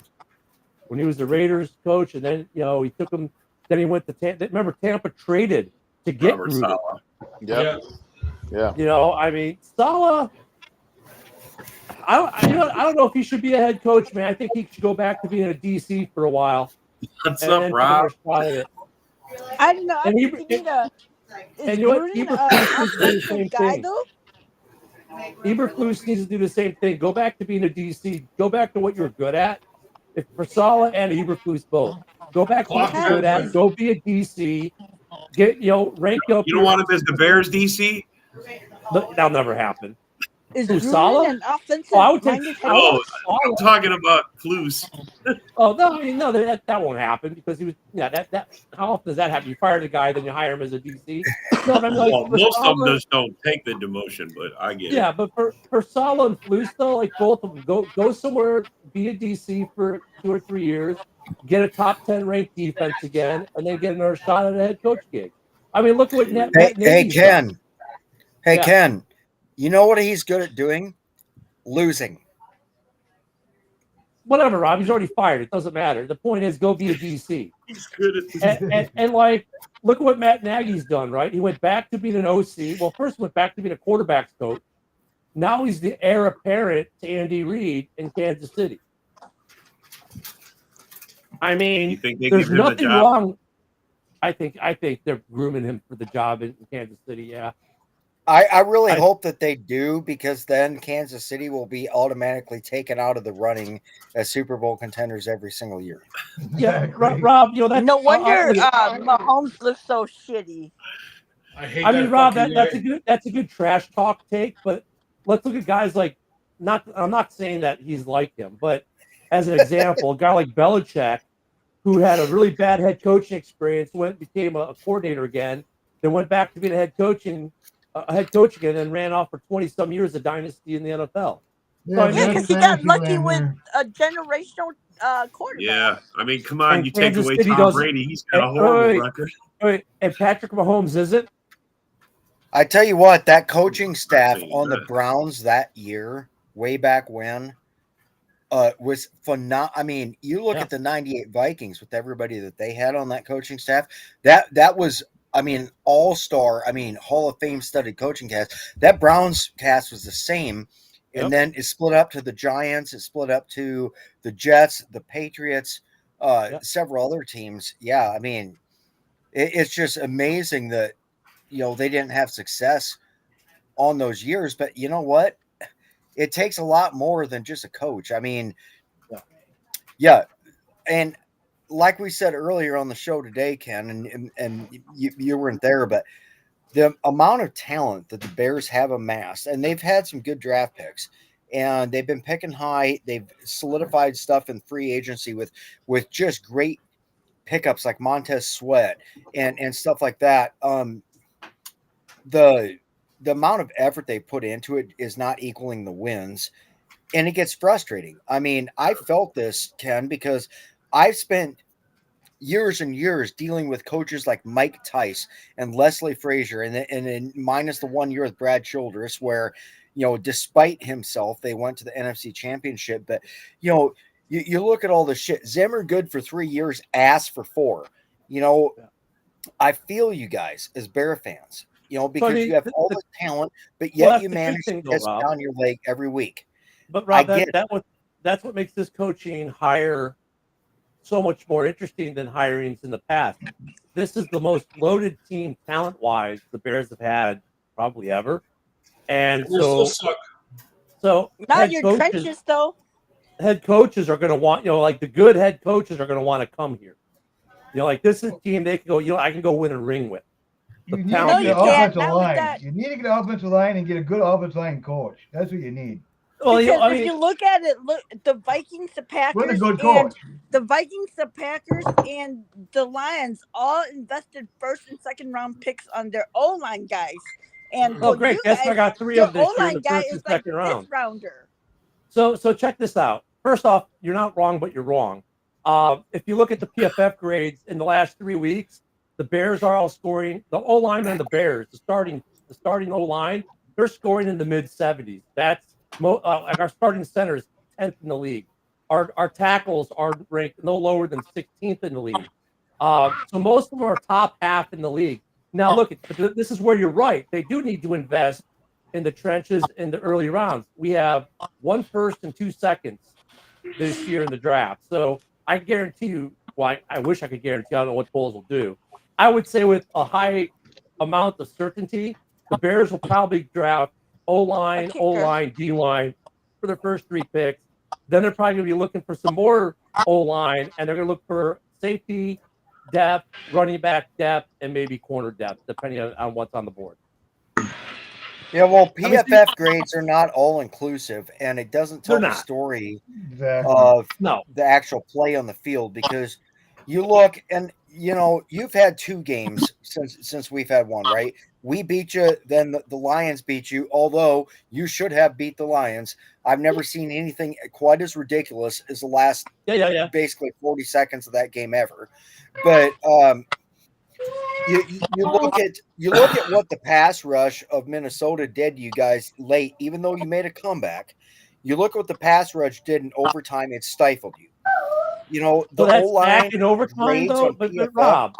when he was the Raiders coach, and then he took him. Then he went to Tampa. Remember, Tampa traded to get Robert Gruden. Saleh. Yep. Yeah. I mean, Saleh. I don't know if he should be a head coach, man. I think he should go back to being a DC for a while. What's and up, then Rob? take a shot at it. I don't know. I And think you need a. Is and you know what? Gruden Eberflus a needs to do the offensive same guy thing. though? Eberflus needs to do the same thing. Go back to being a DC. Go back to what you're good at. If for Saleh and Eberflus both, go back to what you're good at. Go be a DC. Get rank up. You don't want him as the Bears DC? That'll never happen. Is Who, Gruden Saleh? an offensive Oh, I would take minded head Oh, coach? I'm talking about Flus. Oh no, I mean, no, that won't happen because he was. Yeah, that. How often does that happen? You fire the guy, then you hire him as a DC. No, I mean, like, Well, for most of them Saleh- just don't take the demotion, but I get Yeah, it. but for Saleh and Flus though, like both of them, go somewhere, be a DC for 2 or 3 years, get a top 10 ranked defense again, and then get another shot at a head coach gig. I mean, look what Matt Hey, Nagy's Ken. done. Hey, Yeah. Ken. You know what he's good at doing? Losing. Whatever, Rob. He's already fired. It doesn't matter. The point is, go be a DC. He's good at And like, look at what Matt Nagy's done, right? He went back to being an OC. Well, first went back to being a quarterback's coach. Now he's the heir apparent to Andy Reid in Kansas City. I mean, You think they there's give him the nothing job? wrong. I think they're grooming him for the job in Kansas City. Yeah. I really hope that they do, because then Kansas City will be automatically taken out of the running as Super Bowl contenders every single year. Yeah, Rob, that's No wonder Mahomes looks so shitty. I mean, Rob, that's a good trash talk take, but let's look at guys like I'm not saying that he's like him, but as an example, a guy like Belichick, who had a really bad head coaching experience, became a coordinator again, then went back to being a head coach again, and ran off for 20-some years, a dynasty in the NFL. Yeah, Because he got lucky with a generational quarterback. Yeah, I mean, come on, And you take Kansas away City Tom doesn't- Brady, he's got a horrible record. And Patrick Mahomes isn't. I tell you what, that coaching staff saying on the that. Browns that year, way back when, was phenomenal. I mean, you look at the '98 Vikings with everybody that they had on that coaching staff. That was, I mean, all-star. I mean, Hall of Fame studded coaching cast. That Browns cast was the same, and then it split up to the Giants. It split up to the Jets, the Patriots, several other teams. Yeah, I mean, it's just amazing that they didn't have success on those years. But you know what? It takes a lot more than just a coach. I mean, yeah. And like we said earlier on the show today, Ken, and you weren't there, but the amount of talent that the Bears have amassed, and they've had some good draft picks, and they've been picking high. They've solidified stuff in free agency with just great pickups like Montez Sweat and stuff like that. The amount of effort they put into it is not equaling the wins, and it gets frustrating. I mean, I felt this, Ken, because I've spent years and years dealing with coaches like Mike Tice and Leslie Frazier, and then minus the 1 year with Brad Childress, where despite himself, they went to the NFC Championship. But you look at all the shit. Zimmer good for 3 years, ass for 4. I feel you guys as Bear fans. Because you have all the talent, but yet you manage to piss down your leg every week. But Rob, that's what makes this coaching hire so much more interesting than hirings in the past. This is the most loaded team talent-wise the Bears have had probably ever, and so not your trenches though. Head coaches are going to want like the good head coaches are going to want to come here. Like this is a team they can go. I can go win a ring with. You need to get an offensive line. You need to get an offensive line and get a good offensive line coach. That's what you need. Well, Because I if mean, you look at it, look the Vikings, the With a Packers, good and coach. the Vikings, the Packers, and the Lions all invested first and second round picks on their O line guys. And oh, well, great. you Guess I guys, got 3 your of O this year in line the guy first is and like second this round. rounder. So check this out. First off, you're not wrong, but you're wrong. If you look at the PFF grades in the last 3 weeks, the Bears are all scoring. The O linemen and the Bears, the starting O line, they're scoring in the mid 70s. That's like our starting center is 10th in the league. Our tackles are ranked no lower than 16th in the league. So most of them are top half in the league. Now look, this is where you're right. They do need to invest in the trenches in the early rounds. We have 1 first and 2 seconds this year in the draft. So I guarantee you, well, I wish I could guarantee, I don't know what Bulls will do. I would say with a high amount of certainty, the Bears will probably draft O-line, D-line for their first 3 picks. Then they're probably going to be looking for some more O-line, and they're going to look for safety depth, running back depth, and maybe corner depth, depending on what's on the board. Yeah, well, PFF grades are not all inclusive, and it doesn't tell They're the not. story Exactly. of No. the actual play on the field, because you look and you've had 2 games since we've had one, right? We beat you, then the Lions beat you, although you should have beat the Lions. I've never seen anything quite as ridiculous as the last basically 40 seconds of that game ever. But you look at what the pass rush of Minnesota did to you guys late, even though you made a comeback. You look at what the pass rush did in overtime; it stifled you. You know, the So that's O-line sack in overtime, grades though. on But PFF. Rob,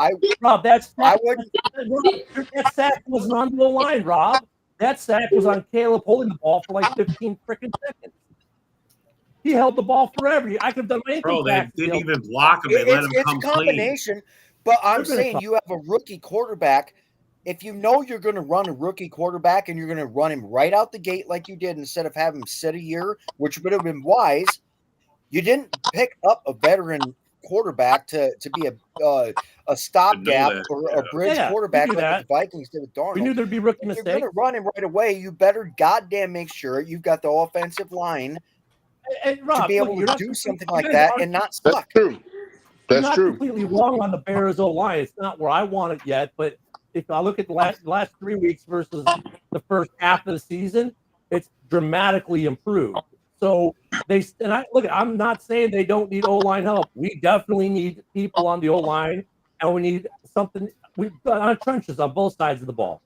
that sack wasn't on the line, Rob. That sack was on Caleb holding the ball for like 15 freaking seconds. He held the ball forever. I could have done anything. Bro, they didn't even block him. They let him It's come a combination, but I'm saying you have a rookie quarterback. If you know you're going to run a rookie quarterback and you're going to run him right out the gate like you did instead of having him sit a year, which would have been wise, you didn't pick up a veteran quarterback to be a stopgap that, or a bridge quarterback like what the Vikings did with Darnold. We knew there'd be rookie if mistakes. you're going to run him right away, you better goddamn make sure you've got the offensive line and Rob, to be able to do something like that and not suck. That's true. You're not completely wrong on the Bears O-line. It's not where I want it yet, but if I look at the last 3 weeks versus the first half of the season, it's dramatically improved. So I'm not saying they don't need O-line help. We definitely need people on the O-line, and we need something. We've got on trenches on both sides of the ball.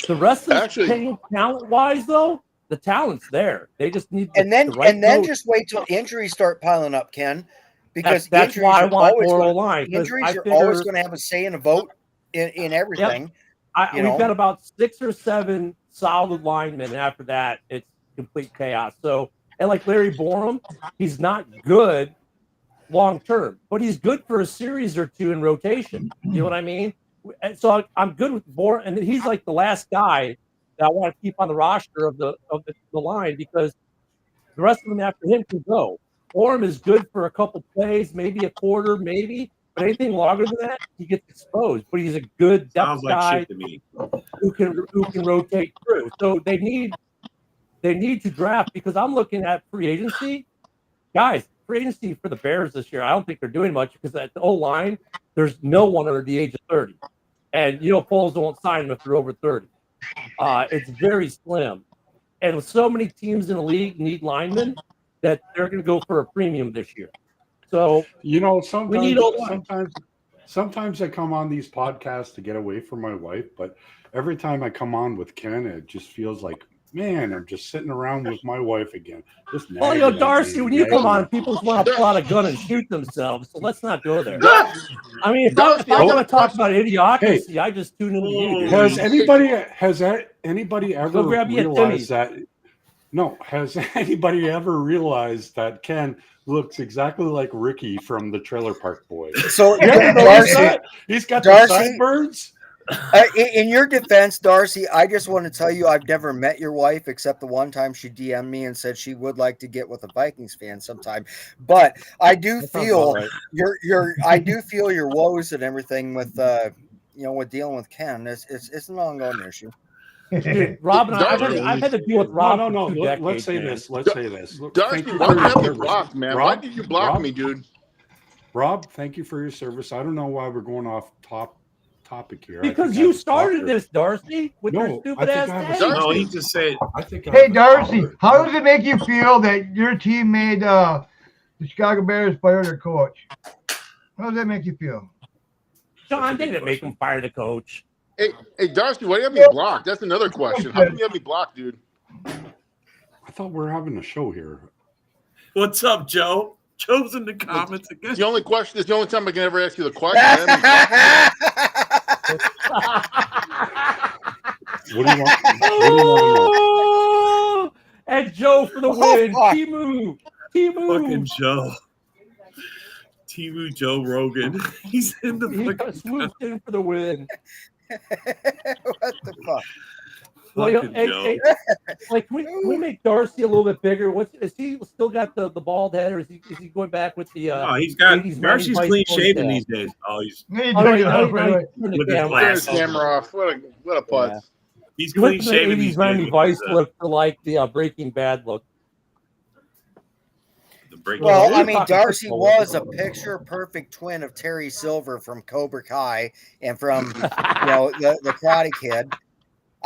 The rest of the team, talent-wise, though, the talent's there. They just need just wait till injuries start piling up, Ken. Because that's injuries why I are want always more gonna, O-line. injuries are always going to have a say in a vote in everything. Yep. We've got about 6 or 7 solid linemen, and after that, it's complete chaos. So, and like Larry Borum, he's not good long term, but he's good for a series or 2 in rotation. You know what I mean? And so I'm good with Borum, and he's like the last guy that I want to keep on the roster of the line, because the rest of them after him can go. Borum is good for a couple plays, maybe a quarter, maybe, but anything longer than that, he gets exposed. But he's a good depth guy who can rotate through. So they need to draft, because I'm looking at free agency. Guys, free agency for the Bears this year, I don't think they're doing much, because at the O-line, there's no one under the age of 30. And, Foles won't sign them if they're over 30. It's very slim. And with so many teams in the league need linemen, that they're going to go for a premium this year. So, sometimes I come on these podcasts to get away from my wife, but every time I come on with Ken, it just feels like, man, I'm just sitting around with my wife again. Well, Darcy, when you come on, people just want to pull out a gun and shoot themselves. So let's not go there. I mean, if I'm going to talk about idiocracy, I just tune into you. Dude. Has anybody ever realized that? No, has anybody ever realized that Ken looks exactly like Ricky from the Trailer Park Boys? So, Darcy, he's got the sideburns. In your defense, Darcy, I just want to tell you I've never met your wife, except the one time she DM'd me and said she would like to get with a Vikings fan sometime. But I do feel your woes and everything with with dealing with Ken. It's an ongoing issue. Dude, Rob and I've had to deal with Rob. No. For 2 decades, let's say man. this. Let's say this. Darcy, Thank you why for do you your have me service. blocked, man? Rob, Why did you block Rob, me, dude? Rob, thank you for your service. I don't know why we're going off topic here. Because you started this, Darcy, with your No, stupid ass I take. No, he just said. I think. Hey, Darcy, how does it make you feel that your team made the Chicago Bears fire their coach? How does that make you feel? John, they didn't make him fire the coach. Hey, Darcy, why do you have me blocked? That's another question. How come you have me blocked, dude? I thought we were having a show here. What's up, Joe? Joe's in the comments again. It's the only question. It's the only time I can ever ask you the question. What do you want to know? And Joe for the win. Timu. Fucking Joe. Timu Joe Rogan. He's in the fucking swooped in for the win. What the fuck? Well, like, can we make Darcy a little bit bigger? Is he still got the bald head, or is he going back with the? No, he's got 80s, Darcy's 90s clean vice shaven ponytail? these days. Oh, he's Turn with his his glasses. camera off. What a putz. Yeah. He's He went clean from the shaven 80s these days. 90s vice look to like the Breaking Bad look. Well, I mean, Darcy was a picture-perfect twin of Terry Silver from Cobra Kai and from, the Karate Kid.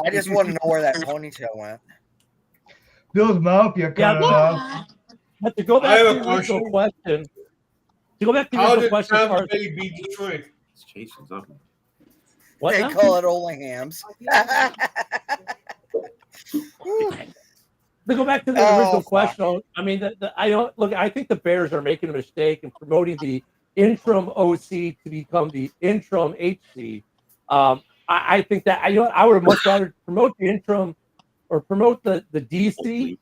I just want to know where that ponytail went. Bill's mouth, you cut it off. But to go back to the original question, How did question, Tampa Bay beat Detroit? It's chasing something. What they now? call it Ola Hams. To go back to the original question, I mean, I think the Bears are making a mistake in promoting the interim OC to become the interim HC. I think that I would have much rather promote the interim or promote the DC,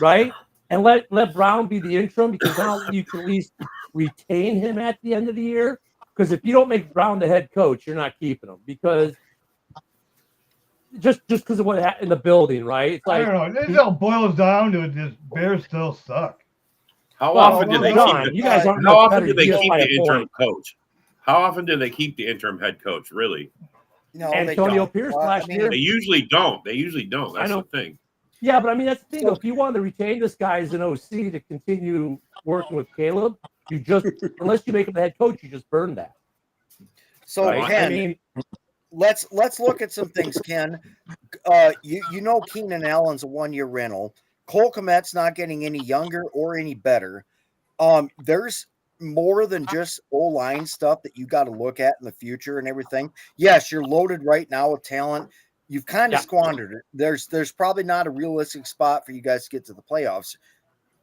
right? And let Brown be the interim, because now you can at least retain him at the end of the year. Because if you don't make Brown the head coach, you're not keeping him, because just because of what happened in the building, right? It's like, I don't know. This all boils down to just Bears still suck. How often do they keep the interim coach? How often do they keep the interim head coach? Really? No, Antonio Pierce last year. They usually don't. That's the thing. Yeah, but I mean, that's the thing. If you wanted to retain this guy as an OC to continue working with Caleb, you just, unless you make him the head coach, you just burn that. So, right? Ken, I mean, let's look at some things, Ken. You know Keenan Allen's a 1-year rental. Cole Kmet's not getting any younger or any better. There's more than just O-line stuff that you got to look at in the future and everything. Yes, you're loaded right now with talent. You've kind of squandered it. There's probably not a realistic spot for you guys to get to the playoffs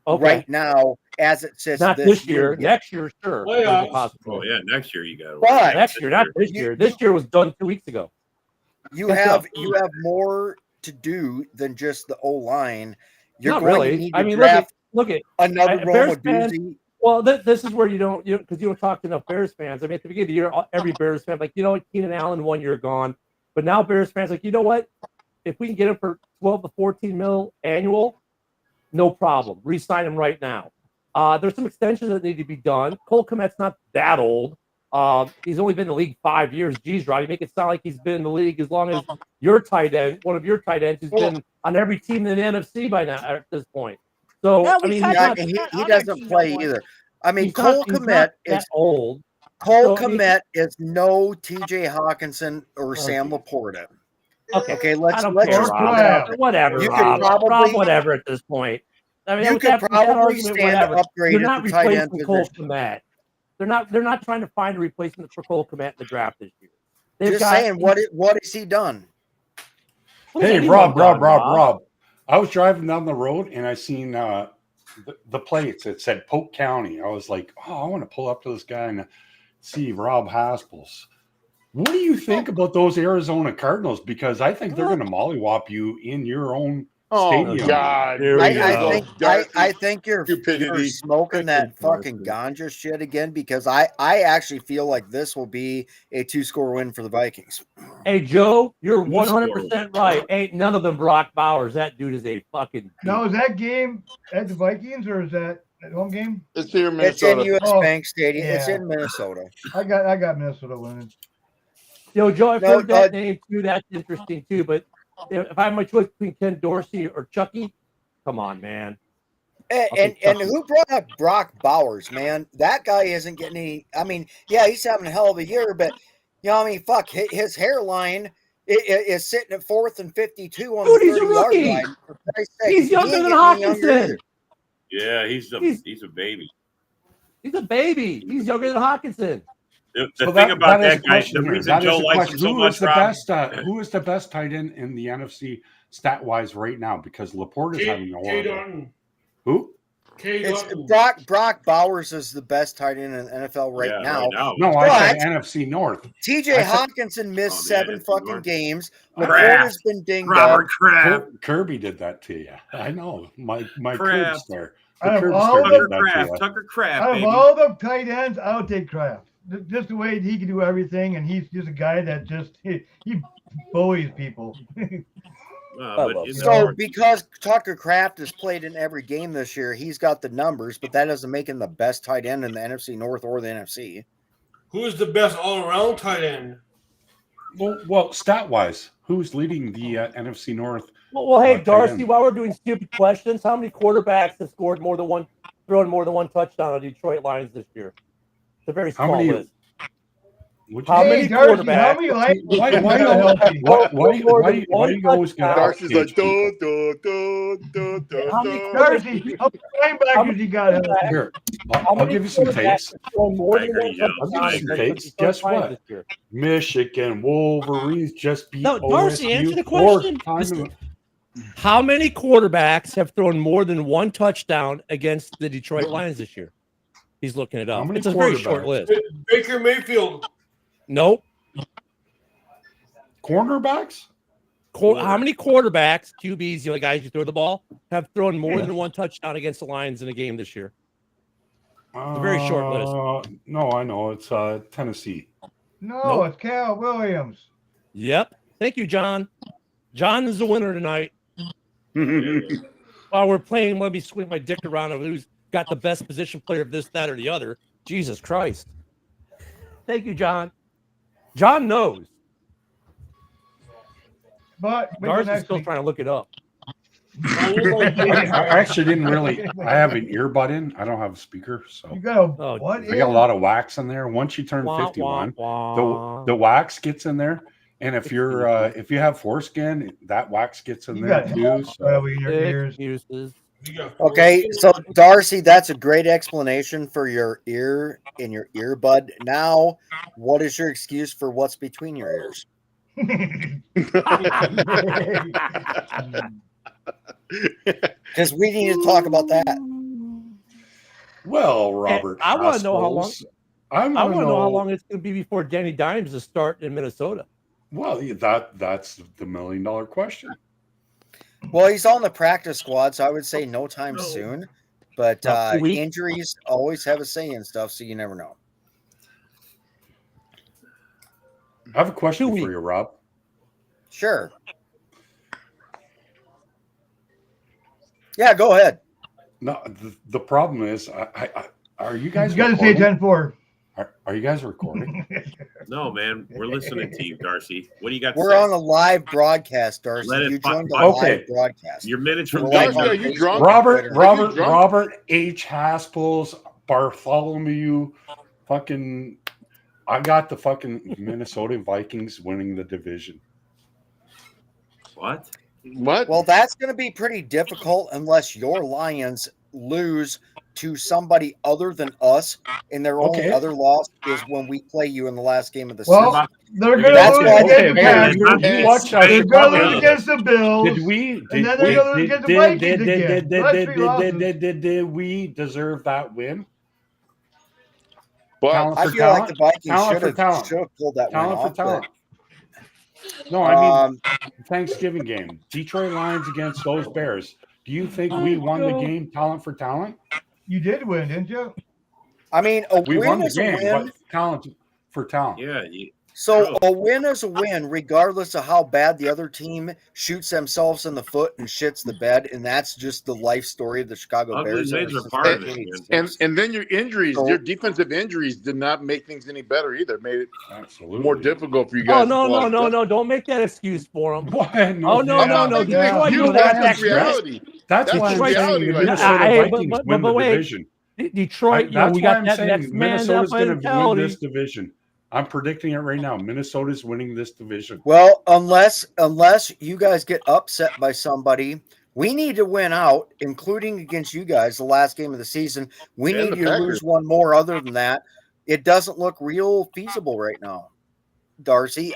right now as it sits. Not this year. Next year, sure. Oh yeah, next year you got to. But next year, not this year. This year was done 2 weeks ago. You have more to do than just the O-line. You're Not going really. to need to I mean, draft look at another Bears Roma fans. doozy. Well, this is where you don't talk to enough Bears fans. I mean, at the beginning of the year, every Bears fan like, Keenan Allen 1 year gone, but now Bears fans like, you know what? If we can get him for 12 to 14 mil annual, no problem. Re-sign him right now. There's some extensions that need to be done. Cole Kmet's not that old. He's only been in the league 5 years. Geez, Rod, you make it sound like he's been in the league as long as your tight end, one of your tight ends, who's been on every team in the NFC by now at this point. So I mean, he doesn't play either. I mean, Cole Kmet is old. Cole Kmet is no T.J. Hawkinson or Sam Laporta. Okay, let's care, just Rob. Whatever, Rob, whatever at this point. I mean, you could probably stand to upgrade You're not at the tight end replacing Cole position. Kmet. They're not trying to find a replacement for Cole Kmet in the draft this year. Just saying, what has he done? Hey, Rob. I was driving down the road and I seen the plates. It said Polk County. I was like, I want to pull up to this guy and see Rob Haspels. What do you think about those Arizona Cardinals? Because I think they're going to mollywop you in your own stadium. God. I think you're smoking that fucking ganja shit again, because I actually feel like this will be a 2-score win for the Vikings. Hey, Joe, you're 100% right. Ain't none of them Brock Bowers. That dude is a fucking... Now, is that game at the Vikings or is that at home game? It's here in Minnesota. It's in U.S. Bank Stadium. Yeah. It's in Minnesota. I got Minnesota winning. Yo, Joe, I've heard that name too. That's interesting too. But if I have my choice between Ken Dorsey or Chucky, come on, man. And who brought up Brock Bowers, man? That guy isn't getting any. I mean, yeah, he's having a hell of a year, but I mean, fuck, his hairline is sitting at 4th and 52 on Dude, the he's a 30-yard rookie. line. For Christ's sake. He's He ain't younger than getting any younger Hawkinson. either. Yeah, he's a baby. He's a baby. He's younger than Hawkinson. The thing about that guy, the reason Joe likes him so who much, is the Rob, best? Who is the best tight end in the NFC stat wise right now? Because Laporte is having a horrible. Who? It's Brock Bowers is the best tight end in the NFL right now. No, I said NFC North. TJ Hawkinson missed 7 fucking games. Crap. Laporte has been dinged Robert up. Kraft. Kirby did that to you. I know. My Curbs there. Out of Tucker Kraft. Out of all the tight ends, I would take Kraft. Just the way he can do everything, and he's just a guy that just he bullies people. So because Tucker Kraft has played in every game this year, he's got the numbers, but that doesn't make him the best tight end in the NFC North or the NFC. Who is the best all-around tight end? Well, stat-wise, who's leading the NFC North? Well, hey, Darcy, while we're doing stupid questions, how many quarterbacks have scored thrown more than one touchdown on Detroit Lions this year? It's a very small list. How many quarterbacks? Why you always got Darcy's like, Darcy, how many linebackers you got? Here, I'll give you some takes. Guess what? Michigan Wolverines just beat Darcy, OSU answer the question. How many quarterbacks have thrown more than one touchdown against the Detroit Lions this year? He's looking it up. It's a very short list. Baker Mayfield. Nope. Cornerbacks? How many quarterbacks, QBs, the guys who throw the ball, have thrown more than one touchdown against the Lions in a game this year? It's a very short list. No, I know. It's Tennessee. No, it's Cal Williams. Yep. Thank you, John. John is the winner tonight. While we're playing, let me swing my dick around of who's got the best position player of this, that, or the other. Jesus Christ. Thank you, John. John knows. But Darcy's still trying to look it up. I actually didn't really. I have an earbud in. I don't have a speaker, so you got what? I got a lot of wax in there. Once you turn 51, the wax gets in there, and if you're if you have foreskin, that wax gets in there too. So. Okay, so Darcy, that's a great explanation for your ear in your earbud. Now, what is your excuse for what's between your ears? Because we need to talk about that. Well, Robert, I want to know how long. I want to know how long it's going to be before Danny Dimes is starting in Minnesota. Well, that's the $1 million question. Well, he's on the practice squad, so I would say no time soon. But injuries always have a say in stuff, so you never know. I have a question for you, Rob. Sure. Yeah, go ahead. No, the problem is, are you guys? You got to say 10-4. Are you guys recording? No, man. We're listening to you, Darcy. What do you got to We're say? on a live broadcast, Darcy. You joined the live broadcast. Your minutes from Darcy, are you drunk? Robert H. Haspels, Bartholomew, fucking. I got the fucking Minnesota Vikings winning the division. What? Well, that's going to be pretty difficult unless your Lions lose to somebody other than us, and their only other loss is when we play you in the last game of the season. They're going to lose against the Packers. They're going to lose against the Bills. Did we? And then they're going to lose against the Vikings again. Did we deserve that win? But I feel like the Vikings should have pulled that one off. Talent. No, I mean Thanksgiving game. Detroit Lions against those Bears. Do you think we won the game talent for talent? You did win, didn't you? I mean, we won the game, but talent for talent. Yeah, So a win is a win, regardless of how bad the other team shoots themselves in the foot and shits the bed, and that's just the life story of the Chicago Ugly Bears. wins ever are since part of it, man. 1986. And then your injuries, So- your defensive injuries did not make things any better either. It made it Absolutely. more difficult for you Oh guys. no, to pull no, out no, the- no! Don't make that excuse for them. What? Oh no, I'm no, not no! making an Detroit, excuse. no, That's that's just reality. That's That's why just I'm saying reality the right now. Minnesota Hey, Vikings but win the wait, division. Detroit, you know, That's we why got I'm that saying next man up Minnesota's going to win mentality. this division. I'm predicting it right now. Minnesota's winning this division. Well, unless you guys get upset by somebody, we need to win out, including against you guys, the last game of the season. We And need the you to Packers. lose one more. Other than that, it doesn't look real feasible right now, Darcy.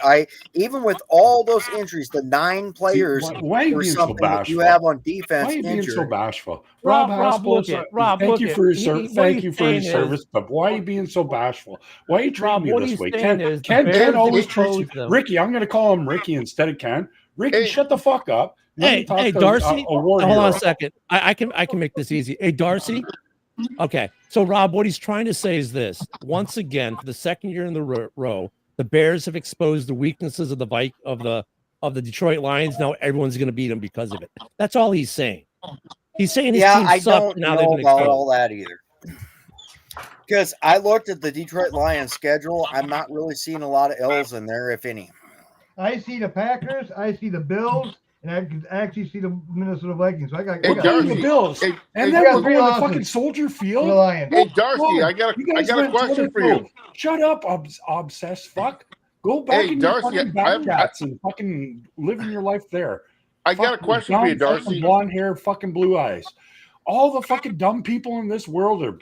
Even with all those injuries, the 9 players Why are you or being so something that you bashful? have on Why defense are you being injured. so bashful? Rob, Haspel, look at Rob. thank Look you at for your what thank he's you for your saying service, is, but why are you being so bashful? Why are you treating Rob, me what this he's way? saying is the Ken Bears always treats you. exposed them. Ricky, I'm going to call him Ricky instead of Ken. Ricky, Hey. shut the fuck up. Let me Hey, talk hey, to Darcy. a war Hold on hero. a second. I can make this easy. Hey, Darcy. Okay, so Rob, what he's trying to say is this: once again, for the second year in the row, the Bears have exposed the weaknesses of the Detroit Lions. Now everyone's going to beat them because of it. That's all he's saying. He's saying his team I sucks. don't Now they've know been about exposed. all that either. Because I looked at the Detroit Lions schedule, I'm not really seeing a lot of L's in there, if any. I see the Packers, I see the Bills, and I can actually see the Minnesota Vikings. So I got Hey, the Darcy. Bills. Hey, And hey, then got we're 3 going to losses fucking Soldier for the Field. Lions. Hey, Darcy, Whoa, I got you a guys went question for 12. you. Shut up, obsessed fuck. Go back Hey, in your Darcy, fucking backyards and fucking living your life there. I got a Fucking question for you, dumb, Darcy. fucking blonde hair, fucking blue eyes. All the fucking dumb people in this world are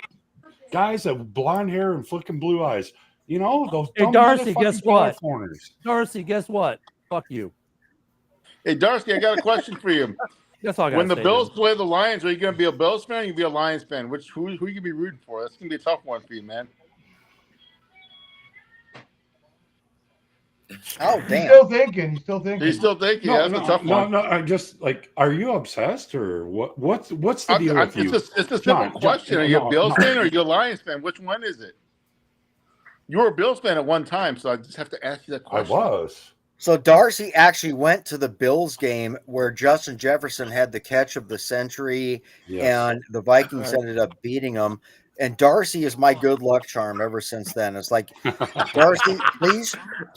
guys with blonde hair and fucking blue eyes. You know, those Hey, dumb Darcy, motherfucking guess what? Californians. Darcy, guess what? Fuck you. Hey, Darcy, I got a question for you. That's all I got. When the Bills play the Lions, are you going to be a Bills fan or you be a Lions fan? Who you going to be rooting for? That's going to be a tough one for you, man. Oh, He's damn. still thinking. He's still thinking. He's still thinking. Yeah, that's a tough one. No. I'm just like, are you obsessed or what? What's the deal with you? It's a simple John, question. Are you a Bills no. fan or are you a Lions fan? Which one is it? You were a Bills fan at one time, so I just have to ask you that I question. was. So Darcy actually went to the Bills game where Justin Jefferson had the catch of the century, and the Vikings ended up beating them. And Darcy is my good luck charm ever since then. It's like, Darcy,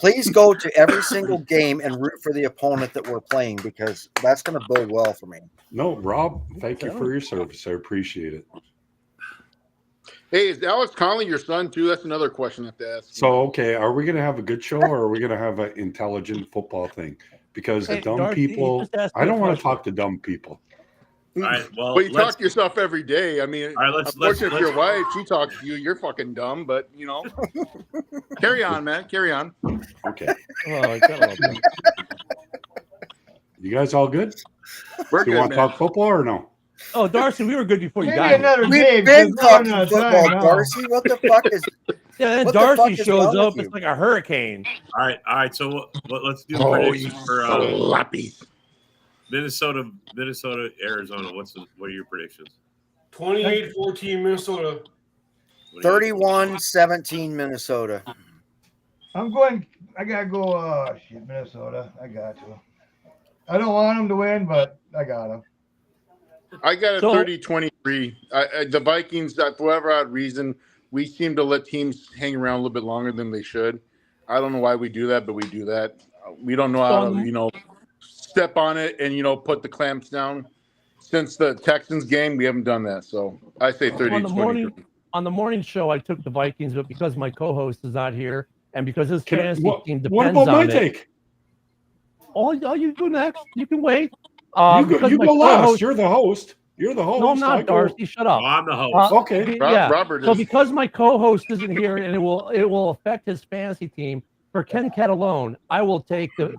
please go to every single game and root for the opponent that we're playing, because that's going to bode well for me. No, Rob, thank you for your service. I appreciate it. Hey, is Alex Conley your son too? That's another question I have to ask. So, okay, are we going to have a good show or are we going to have an intelligent football thing? Because Hey, dumb Darcy, people, just ask me I a don't want to question. talk to dumb people. All right, well, But you talk to yourself every day. I mean, All right, let's- unfortunately, if your wife, she talks to you, you're fucking dumb. But you know, carry on, man. Carry on. Okay. Oh, I got a little bit. You guys all good? We're Do you good, want to man. talk football or no? Oh, Darcy, we were good before you Maybe got here. another We've day. been because we're running talking out of football, time now. Darcy. What the fuck is? Yeah, then What the fuck Darcy is shows wrong with up. you? It's like a hurricane. all right. So let's do Oh, you predictions for sloppy. Minnesota, Arizona. What are your predictions? 28-14 Minnesota. 31-17 Minnesota. I'm going. I gotta go. Shit, Minnesota. I got to. I don't want them to win, but I got them. I got a So- 30-23. The Vikings, for whatever odd reason, we seem to let teams hang around a little bit longer than they should. I don't know why we do that, but we do that. We don't know how to, step on it and, put the clamps down. Since the Texans game, we haven't done that. So I say 30-23. On the morning show, I took the Vikings, but because my co-host is not here and because his fantasy team depends What about my on it. take? Oh, you go next. You can wait. You because my go last. co-host- You're the host. You're the host. No, I'm I not, go- Darcy. Shut up. Oh, I'm the host. Okay. Yeah. Robert So is. because my co-host isn't here and it will affect his fantasy team, for Ken Catalone, I will take the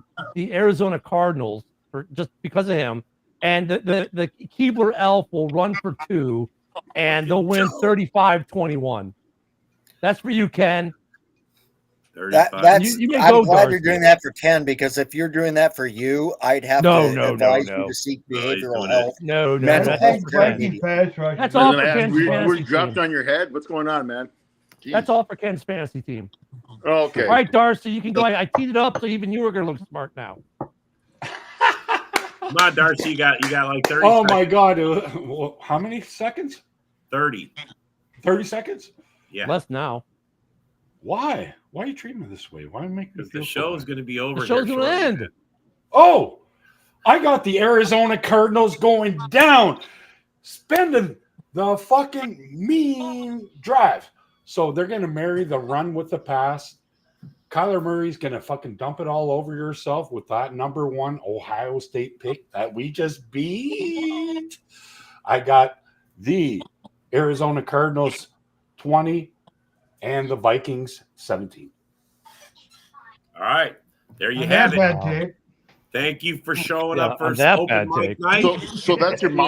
Arizona Cardinals just because of him. And the Keebler Elf will run for 2 and they'll win 35-21. That's for you, Ken. That's. You may I'm go, glad Darcy. you're doing that for Ken, because if you're doing that for you, I'd have to advise you to seek behavioral health. No, mental that's health all for care Ken. immediately. That's all for We're Ken's gonna ask, fantasy we dropped team. on your head. What's going on, man? Jeez. That's all for Ken's fantasy team. Okay. All right, Darcy, you can go. I teed it up so even you were going to look smart now. Come on, Darcy, you got like 30 Oh seconds. my God. Well, how many seconds? 30. 30 seconds? Yeah. Less now. Why? Why are you treating me this way? Why make me Because feel the show is so going to be over. The show's here going to shortly, end. man. Oh, I got the Arizona Cardinals going down, spending the fucking mean drive. So they're going to marry the run with the pass. Kyler Murray's going to fucking dump it all over yourself with that number 1 Ohio State pick that we just beat. I got the Arizona Cardinals 20 and the Vikings 17. All right. There you On have that it. bad take. Thank you for showing Yeah, up for on that Open bad Mic take. Night. So that's your Molly